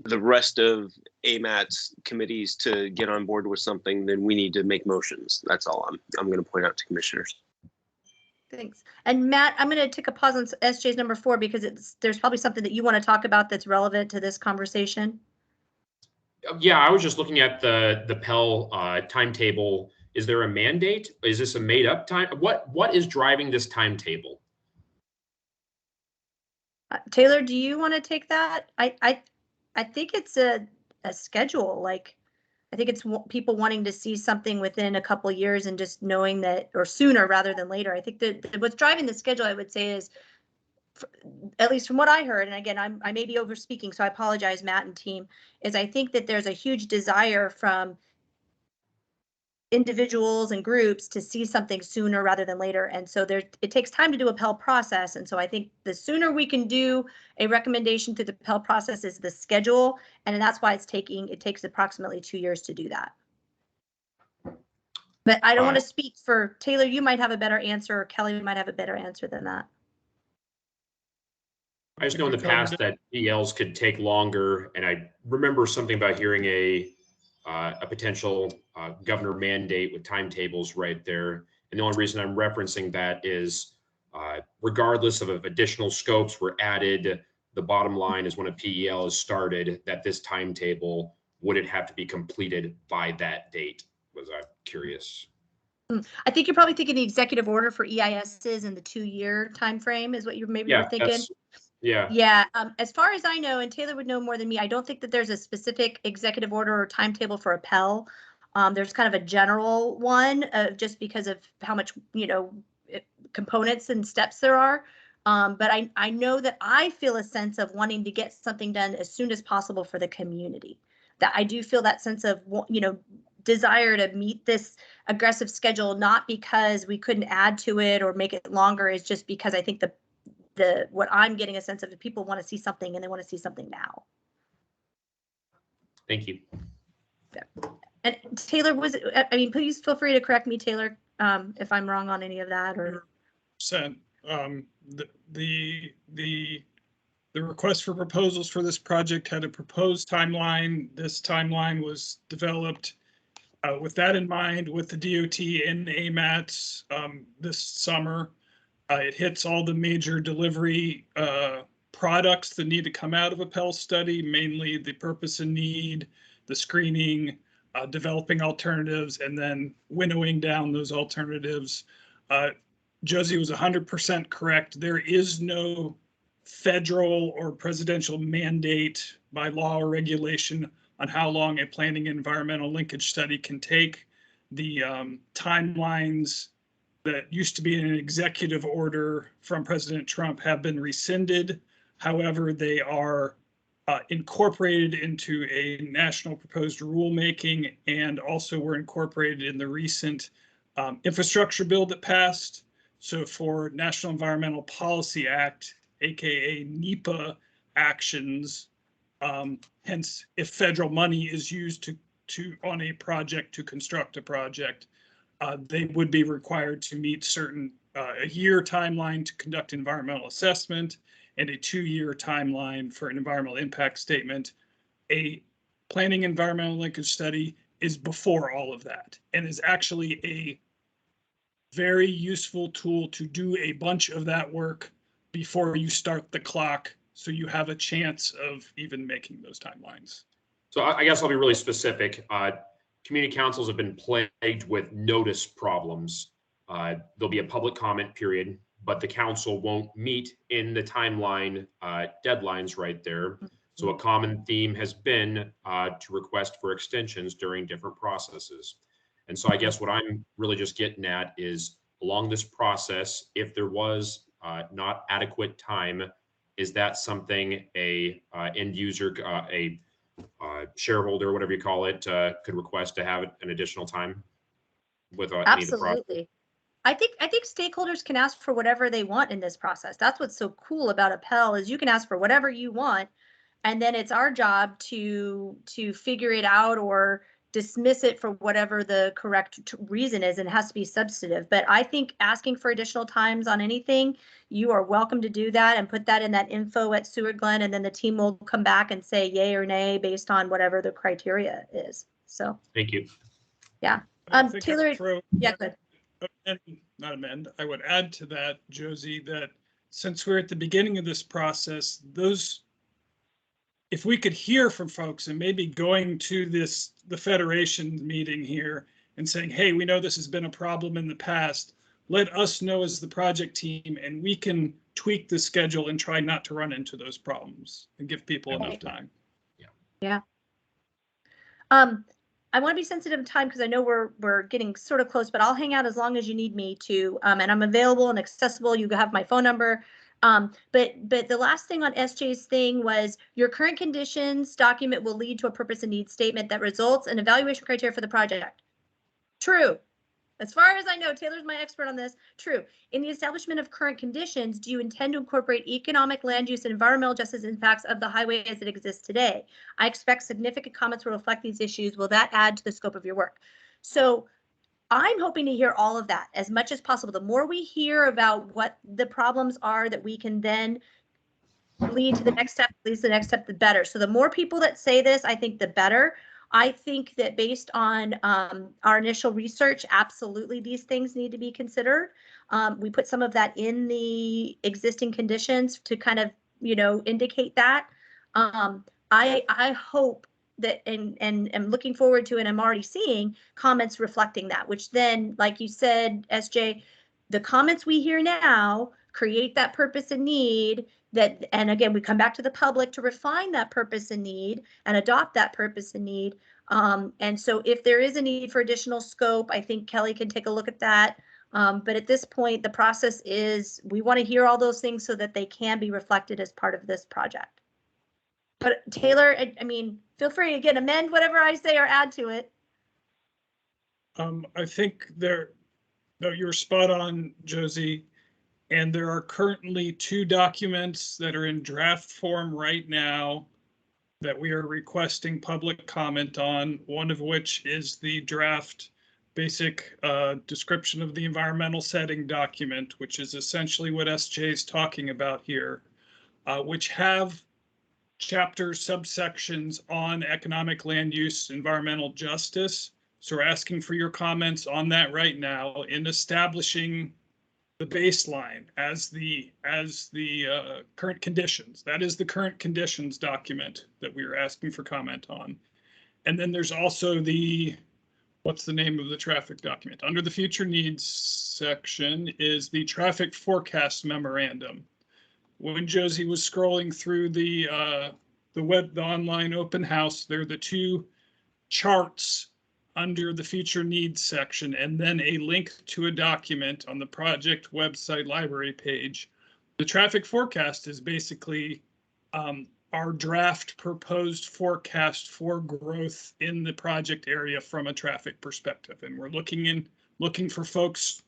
the rest of AMAT's committees to get on board with something, then we need to make motions. That's all I'm going to point out to commissioners. Thanks. And Matt, I'm going to take a pause on SJ's number 4 because there's probably something that you want to talk about that's relevant to this conversation. Yeah, I was just looking at the PEL timetable. Is there a mandate? Is this a made up time? What is driving this timetable? Taylor, do you want to take that? I think it's a schedule. Like, I think it's people wanting to see something within a couple of years and just knowing that, or sooner rather than later. I think that what's driving the schedule, I would say, is, at least from what I heard, and again, I may be over speaking, so I apologize, Matt and team, is I think that there's a huge desire from individuals and groups to see something sooner rather than later. And so it takes time to do a PEL process. And so I think the sooner we can do a recommendation through the PEL process is the schedule. And that's why it takes approximately 2 years to do that. But I don't want to speak for Taylor. You might have a better answer, or Kelly might have a better answer than that. I just know in the past that ELs could take longer, and I remember something about hearing a potential governor mandate with timetables right there. And the only reason I'm referencing that is regardless of if additional scopes were added, the bottom line is when a PEL is started, that this timetable, would it have to be completed by that date? was curious. I think you're probably thinking the executive order for EISs in the 2-year time frame is what you maybe were thinking. Yeah. Yeah, as far as I know, and Taylor would know more than me, I don't think that there's a specific executive order or timetable for a PEL. There's kind of a general one, just because of how much, components and steps there are. But I know that I feel a sense of wanting to get something done as soon as possible for the community. That I do feel that sense of, desire to meet this aggressive schedule, not because we couldn't add to it or make it longer, is just because I think what I'm getting a sense of is people want to see something and they want to see something now. Thank you. Yeah. And Taylor, please feel free to correct me, Taylor, if I'm wrong on any of that or. The request for proposals for this project had a proposed timeline. This timeline was developed with that in mind, with the DOT and AMATs this summer. It hits all the major delivery products that need to come out of a PEL study, mainly the purpose and need, the screening, developing alternatives, and then winnowing down those alternatives. Josie was 100% correct. There is no federal or presidential mandate by law or regulation on how long a planning and environmental linkage study can take. The timelines that used to be in an executive order from President Trump have been rescinded. However, they are incorporated into a national proposed rulemaking, and also were incorporated in the recent infrastructure bill that passed. So for National Environmental Policy Act, aka NEPA actions, hence if federal money is used on a project to construct a project, they would be required to meet certain a year timeline to conduct environmental assessment and a 2-year timeline for an environmental impact statement. A planning environmental linkage study is before all of that and is actually a very useful tool to do a bunch of that work before you start the clock, so you have a chance of even making those timelines. So I guess I'll be really specific. Community councils have been plagued with notice problems. There'll be a public comment period, but the council won't meet in the timeline deadlines right there. So a common theme has been to request for extensions during different processes. And so I guess what I'm really just getting at is, along this process, if there was not adequate time, is that something a end user, a shareholder, whatever you call it, could request to have an additional time with Absolutely. I think stakeholders can ask for whatever they want in this process. That's what's so cool about a PEL, is you can ask for whatever you want, and then it's our job to figure it out or dismiss it for whatever the correct reason is, and it has to be substantive. But I think asking for additional times on anything, you are welcome to do that and put that in that info at Seward, Glenn, and then the team will come back and say yay or nay based on whatever the criteria is. So thank you. Yeah. Taylor, yeah, good. I would add to that, Josie, that since we're at the beginning of this process, if we could hear from folks and maybe going to the Federation meeting here and saying, hey, we know this has been a problem in the past, let us know as the project team, and we can tweak the schedule and try not to run into those problems and give people enough time. Yeah. I want to be sensitive to time because I know we're getting sort of close, but I'll hang out as long as you need me to, and I'm available and accessible. You have my phone number. But the last thing on SJ's thing was, your current conditions document will lead to a purpose and need statement that results in evaluation criteria for the project. True. As far as I know, Taylor's my expert on this. True. In the establishment of current conditions, do you intend to incorporate economic, land use, and environmental justice impacts of the highway as it exists today? I expect significant comments will reflect these issues. Will that add to the scope of your work? So I'm hoping to hear all of that as much as possible. The more we hear about what the problems are that we can then lead to the next step, leads to the next step, the better. So the more people that say this, I think the better. I think that based on our initial research, absolutely these things need to be considered. We put some of that in the existing conditions to kind of, indicate that. I hope that, and I'm looking forward to, and I'm already seeing comments reflecting that, which then, like you said, SJ, the comments we hear now create that purpose and need that, and again, we come back to the public to refine that purpose and need and adopt that purpose and need. And so if there is a need for additional scope, I think Kelly can take a look at that. But at this point, the process is we want to hear all those things so that they can be reflected as part of this project. But Taylor, I mean, feel free, again, amend whatever I say or add to it. I think no, you're spot on, Josie. And there are currently 2 documents that are in draft form right now that we are requesting public comment on, one of which is the draft basic description of the environmental setting document, which is essentially what SJ is talking about here, which have chapter subsections on economic land use, environmental justice. So we're asking for your comments on that right now in establishing the baseline as the current conditions. That is the current conditions document that we are asking for comment on. And then there's also what's the name of the traffic document? Under the future needs section is the traffic forecast memorandum. When Josie was scrolling through the online open house, there are the 2 charts under the future needs section, and then a link to a document on the project website library page. The traffic forecast is basically our draft proposed forecast for growth in the project area from a traffic perspective. And we're looking for folks'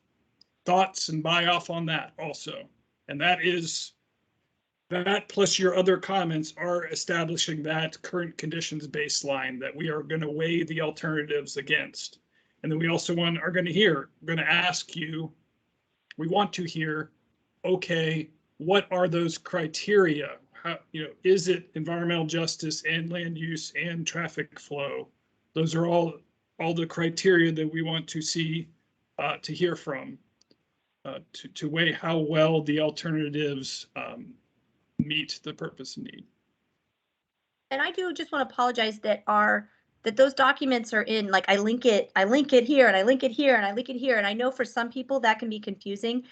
thoughts and buy off on that also. And that plus your other comments are establishing that current conditions baseline that we are going to weigh the alternatives against. And then we also are going to ask you, we want to hear, okay, what are those criteria? How, is it environmental justice and land use and traffic flow? Those are all the criteria that we want to see, to hear from, to weigh how well the alternatives meet the purpose and need. And I do just want to apologize that those documents are in, like, I link it here and I link it here and I link it here. And I know for some people that can be confusing.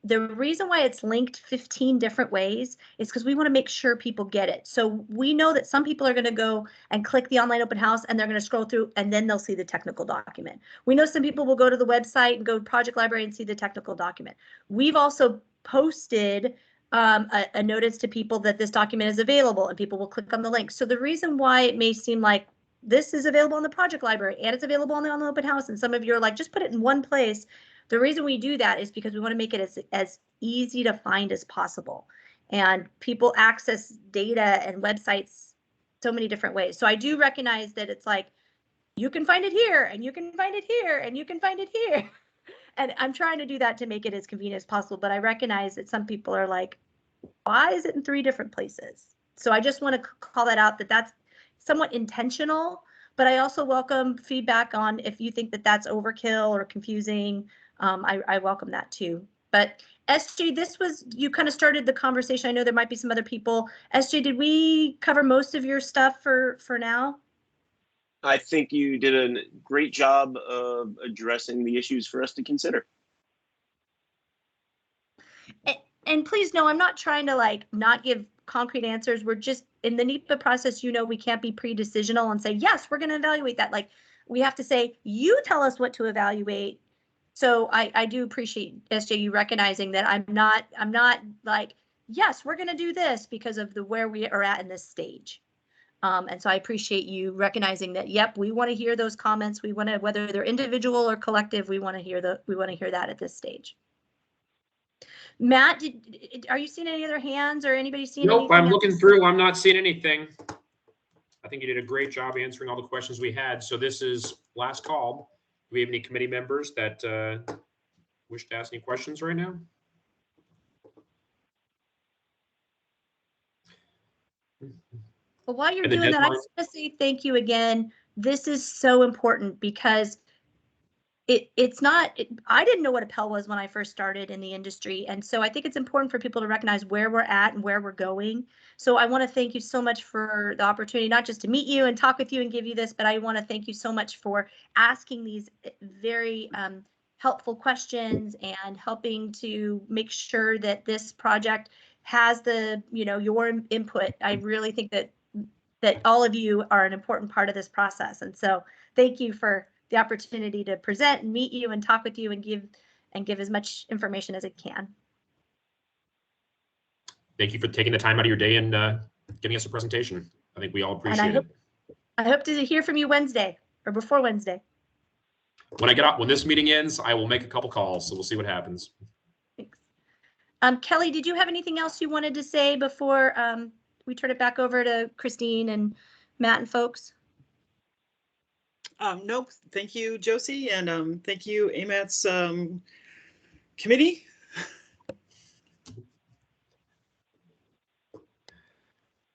The reason why it's linked 15 different ways is because we want to make sure people get it. So we know that some people are going to go and click the online open house and they're going to scroll through and then they'll see the technical document. We know some people will go to the website and go to project library and see the technical document. We've also posted a notice to people that this document is available and people will click on the link. So the reason why it may seem like this is available in the project library and it's available on the online open house, and some of you are like, just put it in one place. The reason we do that is because we want to make it as easy to find as possible. And people access data and websites so many different ways. So I do recognize that it's like, you can find it here and you can find it here and you can find it here. And I'm trying to do that to make it as convenient as possible. But I recognize that some people are like, why is it in 3 different places? So I just want to call that out, that that's somewhat intentional. But I also welcome feedback on if you think that that's overkill or confusing. I welcome that too. But SJ, you kind of started the conversation. I know there might be some other people. SJ, did we cover most of your stuff for now? I think you did a great job of addressing the issues for us to consider. And please know, I'm not trying to not give concrete answers. We're just in the NEPA process. We can't be pre-decisional and say, yes, we're going to evaluate that. We have to say, you tell us what to evaluate. So I do appreciate, SJ, you recognizing that I'm not like, yes, we're going to do this because of where we are at in this stage. And so I appreciate you recognizing that, yep, we want to hear those comments. We want to, whether they're individual or collective, we want to hear that at this stage. Matt, are you seeing any other hands or anybody seeing anything? Nope, I'm looking through. I'm not seeing anything. I think you did a great job answering all the questions we had. So this is last call. Do we have any committee members that wish to ask any questions right now? Well, while you're doing that, I just want to say thank you again. This is so important because it's not, I didn't know what a PEL was when I first started in the industry. And so I think it's important for people to recognize where we're at and where we're going. So I want to thank you so much for the opportunity, not just to meet you and talk with you and give you this, but I want to thank you so much for asking these very helpful questions and helping to make sure that this project has the, your input. I really think that all of you are an important part of this process. And so thank you for the opportunity to present and meet you and talk with you and give as much information as it can. Thank you for taking the time out of your day and giving us a presentation. I think we all appreciate it. I hope to hear from you Wednesday or before Wednesday. When this meeting ends, I will make a couple calls, so we'll see what happens. Thanks. Kelly, did you have anything else you wanted to say before we turn it back over to Christine and Matt and folks? Nope. Thank you, Josie, and thank you, AMAT's committee.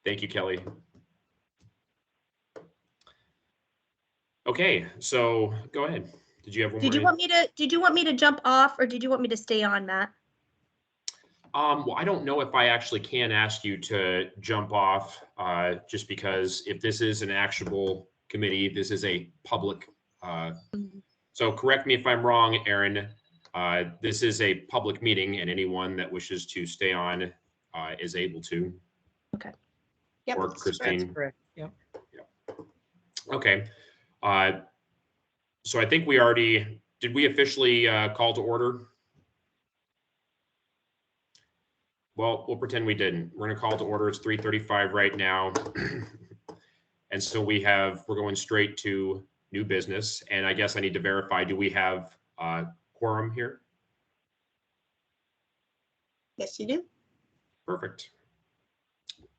Thank you, Kelly. Okay, so go ahead. Did you have one more? Did you want me to jump off, or did you want me to stay on, Matt? Well, I don't know if I actually can ask you to jump off, just because if this is an actionable committee, this is a public. So correct me if I'm wrong, Aaron. This is a public meeting, and anyone that wishes to stay on is able to. Okay. Yep, or Christine. that's correct. Yep. Okay. So I think did we officially call to order? Well, we'll pretend we didn't. We're going to call to order. It's 3:35 right now. And so we're going straight to new business. And I guess I need to verify, do we have quorum here? Yes, you do. Perfect.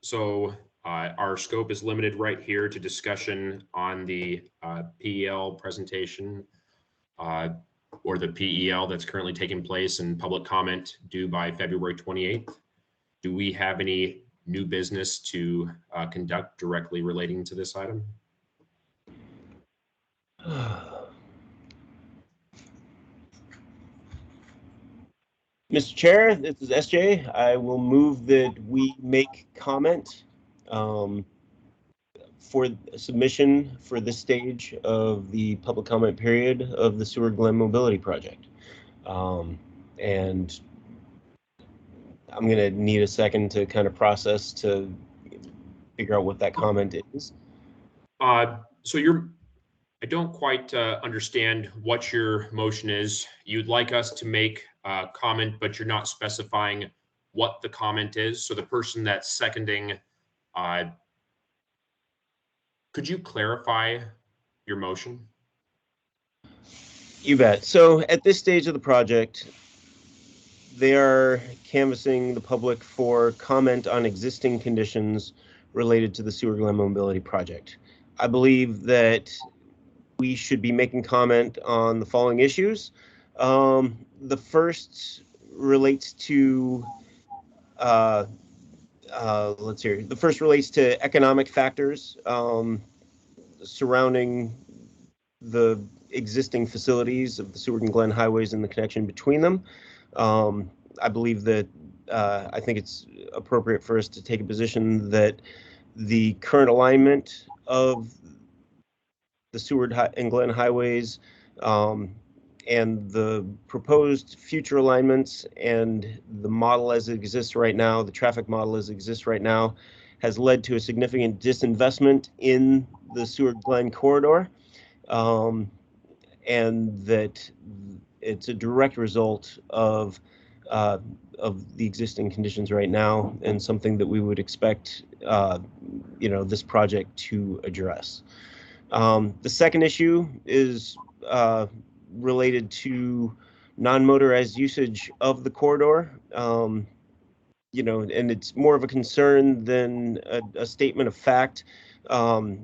So our scope is limited right here to discussion on the PEL presentation or the PEL that's currently taking place and public comment due by February 28th. Do we have any new business to conduct directly relating to this item? Mr. Chair, this is SJ. I will move that we make comment for submission for this stage of the public comment period of the Seward Glen Mobility Project. And I'm going to need a second to kind of process to figure out what that comment is. So I don't quite understand what your motion is. You'd like us to make a comment, but you're not specifying what the comment is. So the person that's seconding, could you clarify your motion? You bet. So at this stage of the project, they are canvassing the public for comment on existing conditions related to the Seward Glen Mobility Project. I believe that we should be making comment on the following issues. The first relates to, let's see, the first relates to economic factors surrounding the existing facilities of the Seward and Glen highways and the connection between them. I believe that I think it's appropriate for us to take a position that the current alignment of the Seward and Glen highways and the proposed future alignments and the model as it exists right now, the traffic model as it exists right now, has led to a significant disinvestment in the Seward Glen corridor, and that it's a direct result of the existing conditions right now, and something that we would expect this project to address. The second issue is related to non-motorized usage of the corridor. And it's more of a concern than a statement of fact. I'm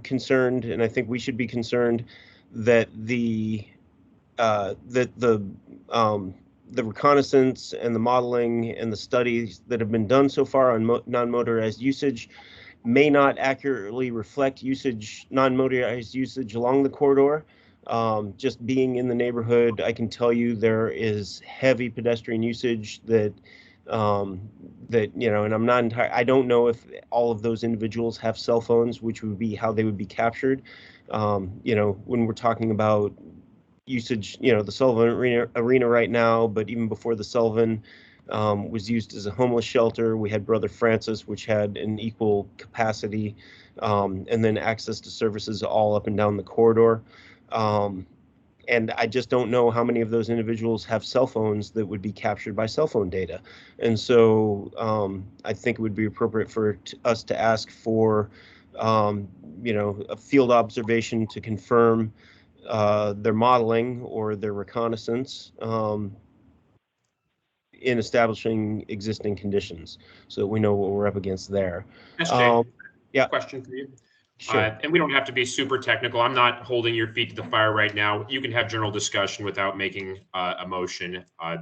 concerned, and I think we should be concerned that the reconnaissance and the modeling and the studies that have been done so far on non-motorized usage may not accurately reflect non-motorized usage along the corridor. Just being in the neighborhood, I can tell you there is heavy pedestrian usage that and I'm not I don't know if all of those individuals have cell phones, which would be how they would be captured. When we're talking about usage, the Sullivan Arena right now, but even before the Sullivan was used as a homeless shelter, we had Brother Francis, which had an equal capacity, and then access to services all up and down the corridor. And I just don't know how many of those individuals have cell phones that would be captured by cell phone data. And so I think it would be appropriate for us to ask for, a field observation to confirm their modeling or their reconnaissance in establishing existing conditions, so that we know what we're up against there. SJ, yeah. Question for you. Sure. And we don't have to be super technical. I'm not holding your feet to the fire right now. You can have general discussion without making a motion. I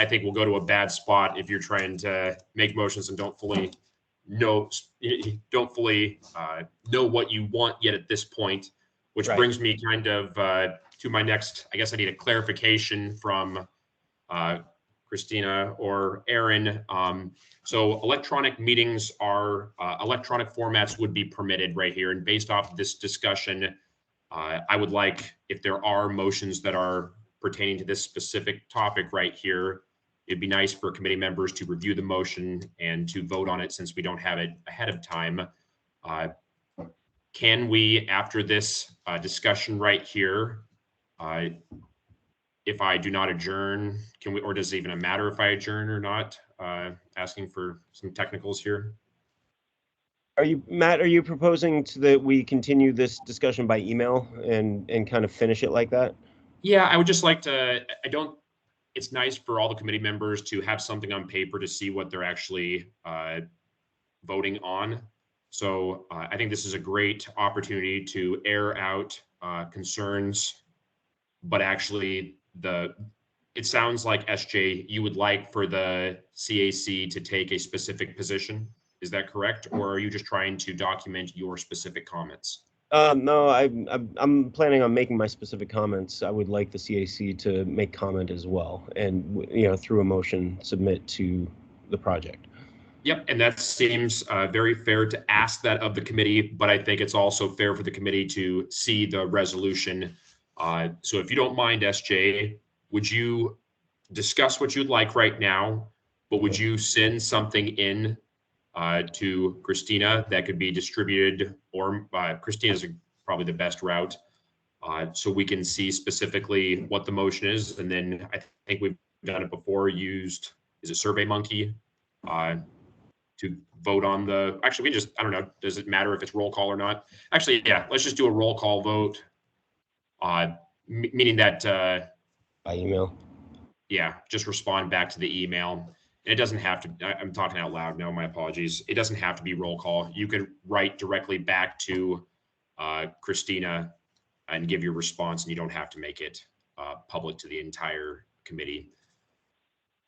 think we'll go to a bad spot if you're trying to make motions and don't fully know what you want yet at this point, which Right. brings me kind of to my next. I guess I need a clarification from Christina or Aaron. So electronic meetings are, electronic formats would be permitted right here. And based off of this discussion, I would like, if there are motions that are pertaining to this specific topic right here, it'd be nice for committee members to review the motion and to vote on it since we don't have it ahead of time. Can we, after this discussion right here, if I do not adjourn, can we, or does it even matter if I adjourn or not? Asking for some technicals here. Matt, are you proposing that we continue this discussion by email and kind of finish it like that? Yeah, I would just like to, it's nice for all the committee members to have something on paper to see what they're actually voting on. So I think this is a great opportunity to air out concerns, but actually it sounds like, SJ, you would like for the CAC to take a specific position. Is that correct? Or are you just trying to document your specific comments? No, I'm planning on making my specific comments. I would like the CAC to make comment as well, and through a motion submit to the project. Yep, and that seems very fair to ask that of the committee, but I think it's also fair for the committee to see the resolution. So if you don't mind, SJ, would you discuss what you'd like right now, but would you send something in to Christina that could be distributed, or Christina's probably the best route, so we can see specifically what the motion is. And then I think we've done it before, used, is it SurveyMonkey to vote on the, actually we just, I don't know, does it matter if it's roll call or not? Actually, yeah, let's just do a roll call vote, meaning that by email. Yeah, just respond back to the email. It doesn't have to, I'm talking out loud now, my apologies. It doesn't have to be roll call. You could write directly back to Christina and give your response, and you don't have to make it public to the entire committee.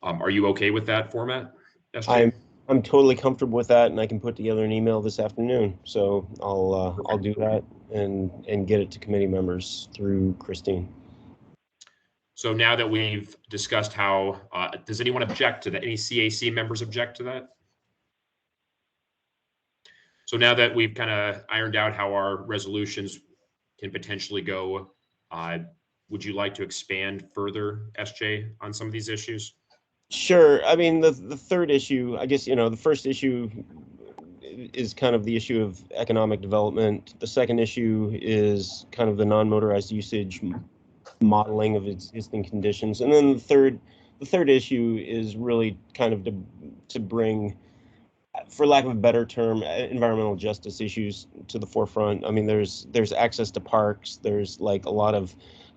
Are you okay with that format, SJ? I'm totally comfortable with that, and I can put together an email this afternoon. So I'll do that and get it to committee members through Christine. So now that we've discussed how, does anyone object to that? Any CAC members object to that? So now that we've kind of ironed out how our resolutions can potentially go, would you like to expand further, SJ, on some of these issues? Sure. I mean, the third issue, I guess, the first issue is kind of the issue of economic development. The second issue is kind of the non-motorized usage modeling of existing conditions. And then the third issue is really kind of to bring, for lack of a better term, environmental justice issues to the forefront. I mean, there's access to parks. There's like a lot of,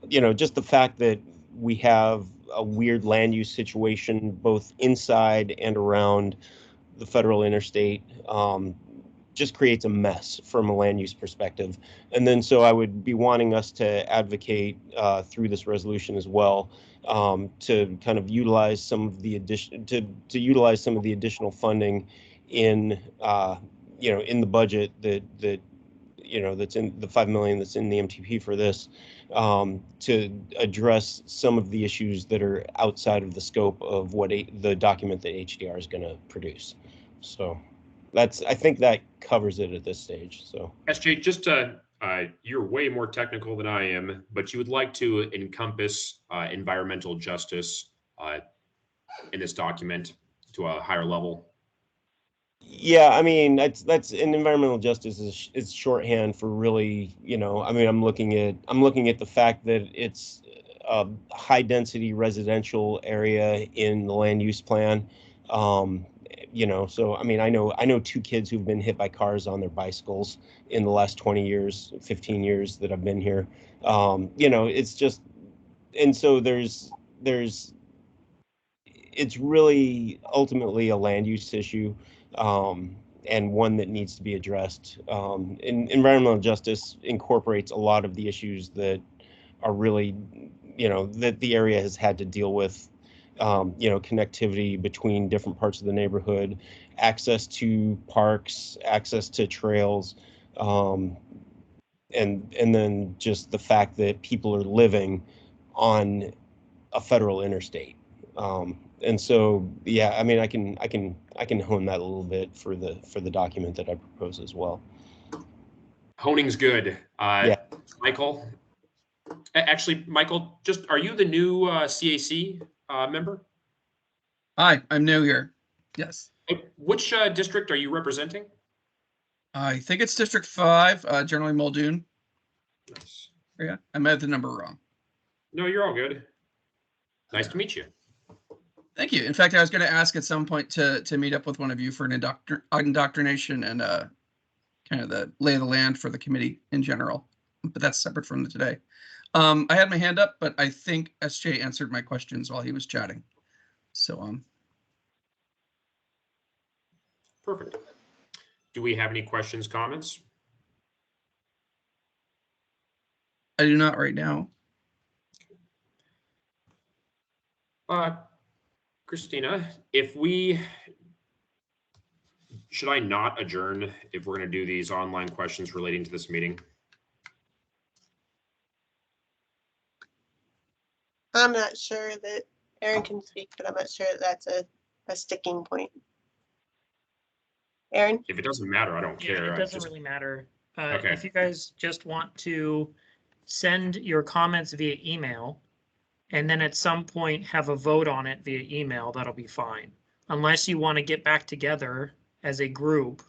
just the fact that we have a weird land use situation both inside and around the federal interstate just creates a mess from a land use perspective. And then so I would be wanting us to advocate through this resolution as well to kind of utilize some of the utilize some of the additional funding in in the budget that that's in the 5 million that's in the MTP for this, to address some of the issues that are outside of the scope of what the document that HDR is going to produce. So I think that covers it at this stage. So SJ, just you're way more technical than I am, but you would like to encompass environmental justice in this document to a higher level. Yeah, I mean, that's an environmental justice is shorthand for really, I mean, I'm looking at the fact that it's a high density residential area in the land use plan. So I mean, I know 2 kids who've been hit by cars on their bicycles in the last 20 years, 15 years that I've been here. It's just, and so it's really ultimately a land use issue, and one that needs to be addressed. And environmental justice incorporates a lot of the issues that are really, that the area has had to deal with. Connectivity between different parts of the neighborhood, access to parks, access to trails, and then just the fact that people are living on a federal interstate. And so, yeah, I mean, I can hone that a little bit for the document that I propose as well. Honing's good. Yeah. Michael, actually, Michael, are you the new CAC member? Hi, I'm new here. Yes. Which district are you representing? I think it's District 5, generally Muldoon. Nice. Yeah, I might have the number wrong. No, you're all good. Nice to meet you. Thank you. In fact, I was going to ask at some point to meet up with one of you for an indoctrination and kind of the lay of the land for the committee in general, but that's separate from today. I had my hand up, but I think SJ answered my questions while he was chatting. So Perfect. Do we have any questions, comments? I do not right now. Christina, should I not adjourn if we're going to do these online questions relating to this meeting? I'm not sure that Aaron can speak, but I'm not sure that that's a sticking point. Aaron? If it doesn't matter, I don't care. It doesn't really matter. Okay. If you guys just want to send your comments via email, and then at some point have a vote on it via email, that'll be fine. Unless you want to get back together as a group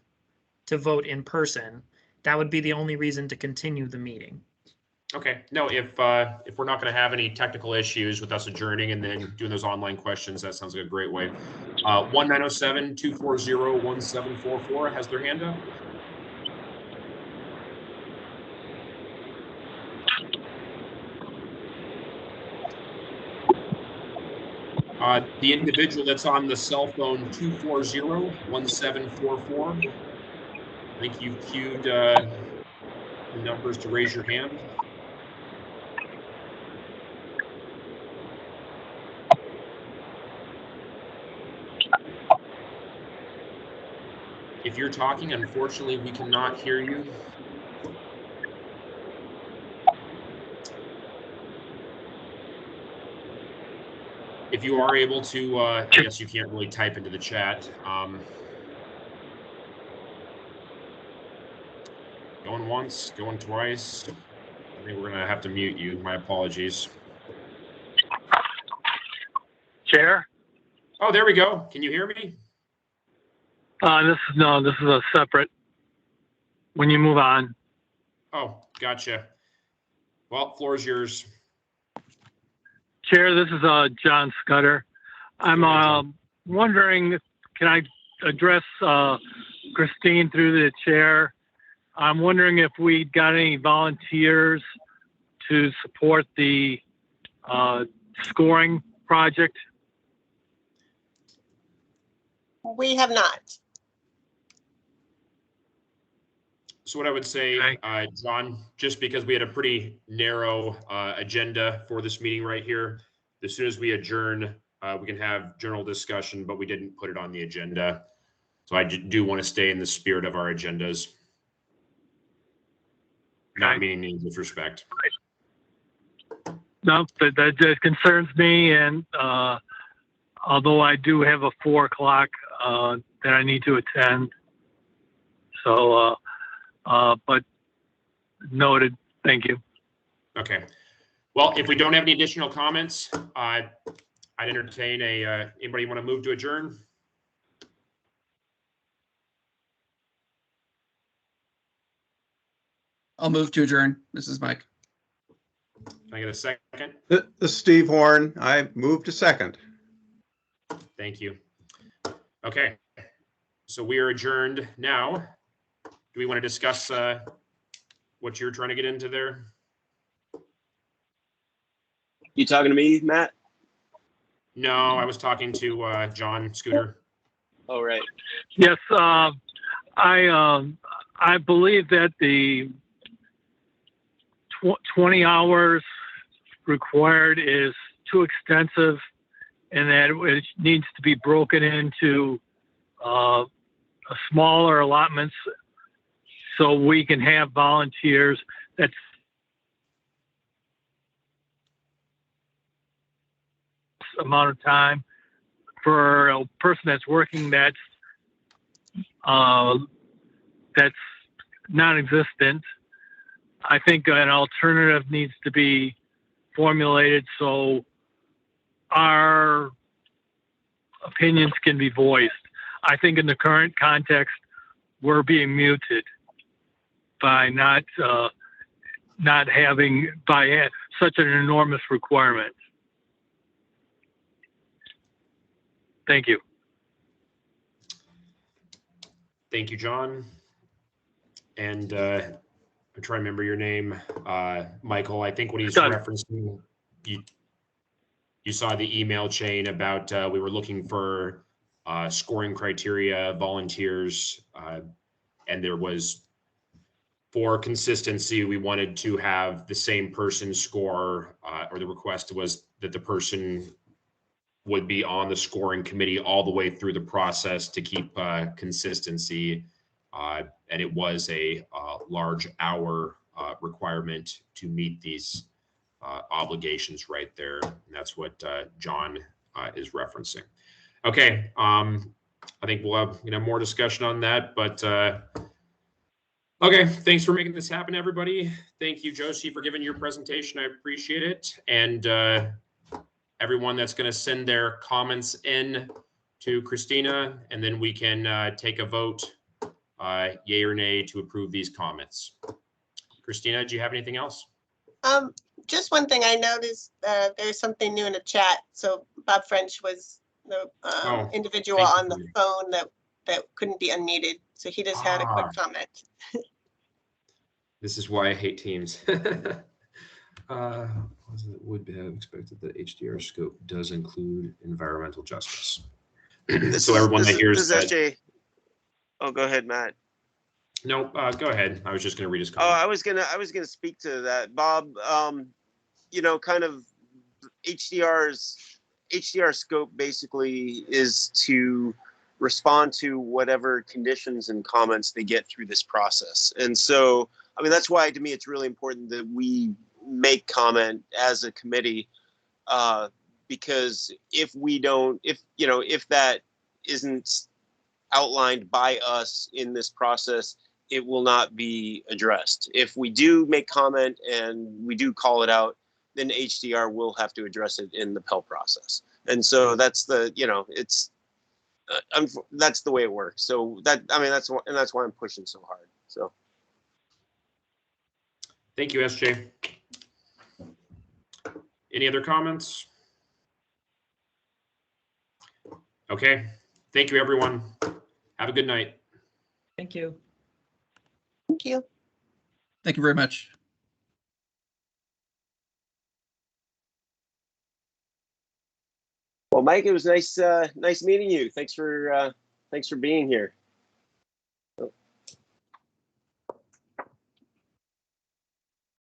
to vote in person, that would be the only reason to continue the meeting. Okay. No, if we're not going to have any technical issues with us adjourning and then doing those online questions, that sounds like a great way. 1907-240-1744 has their hand up. The individual that's on the cell phone 240-1744. I think you've queued the numbers to raise your hand. If you're talking, unfortunately, we cannot hear you. If you are able to, I guess you can't really type into the chat. Going once, going twice. I think we're going to have to mute you. My apologies. Chair? Oh, there we go. Can you hear me? This is a separate. When you move on. Oh, gotcha. Well, floor is yours. Chair, this is John Scudder. I'm wondering, can I address Christine through the chair? I'm wondering if we got any volunteers to support the scoring project. We have not. So what I would say, John, just because we had a pretty narrow agenda for this meeting right here, as soon as we adjourn, we can have general discussion, but we didn't put it on the agenda. So I do want to stay in the spirit of our agendas. not meaning any disrespect. No, that concerns me, and although I do have a 4 o'clock that I need to attend, so but noted. Thank you. Okay. Well, if we don't have any additional comments, I'd entertain anybody want to move to adjourn? I'll move to adjourn. This is Mike. Can I get a second? This is Steve Horn. I move to second. Thank you. Okay. So we are adjourned now. Do we want to discuss what you're trying to get into there? You talking to me, Matt? No, I was talking to John Scooter. Oh, right. Yes, I believe that the 20 hours required is too extensive, and that it needs to be broken into smaller allotments so we can have volunteers. That's amount of time for a person that's working that's non-existent. I think an alternative needs to be formulated so our opinions can be voiced. I think in the current context, we're being muted by not having such an enormous requirement. Thank you. Thank you, John. And I'm trying to remember your name, Michael. I think what he's referencing, you saw the email chain about we were looking for scoring criteria, volunteers, and there was, for consistency, we wanted to have the same person score, or the request was that the person would be on the scoring committee all the way through the process to keep consistency. And it was a large hour requirement to meet these obligations right there. And that's what John is referencing. Okay, I think we'll have more discussion on that, but okay, thanks for making this happen, everybody. Thank you, Josie, for giving your presentation. I appreciate it. And everyone that's going to send their comments in to Christina, and then we can take a vote, yay or nay, to approve these comments. Christina, do you have anything else? Just one thing I noticed, there's something new in the chat. So Bob French was the individual on the phone that couldn't be unmuted. So he just had a quick comment. This is why I hate Teams. Would have expected that HDR scope does include environmental justice. So everyone that hears that. SJ. Oh, go ahead, Matt. No, go ahead. I was just going to read his Oh, comment. I was gonna speak to that, Bob. Kind of HDR scope basically is to respond to whatever conditions and comments they get through this process. And so, I mean, that's why to me it's really important that we make comment as a committee, because if that isn't outlined by us in this process, it will not be addressed. If we do make comment and we do call it out, then HDR will have to address it in the PEL process. And so that's that's the way it works. So that's why I'm pushing so hard. So. Thank you, SJ. Any other comments? Okay. Thank you, everyone. Have a good night. Thank you. Thank you. Thank you very much. Well, Mike, it was nice meeting you. Thanks for being here.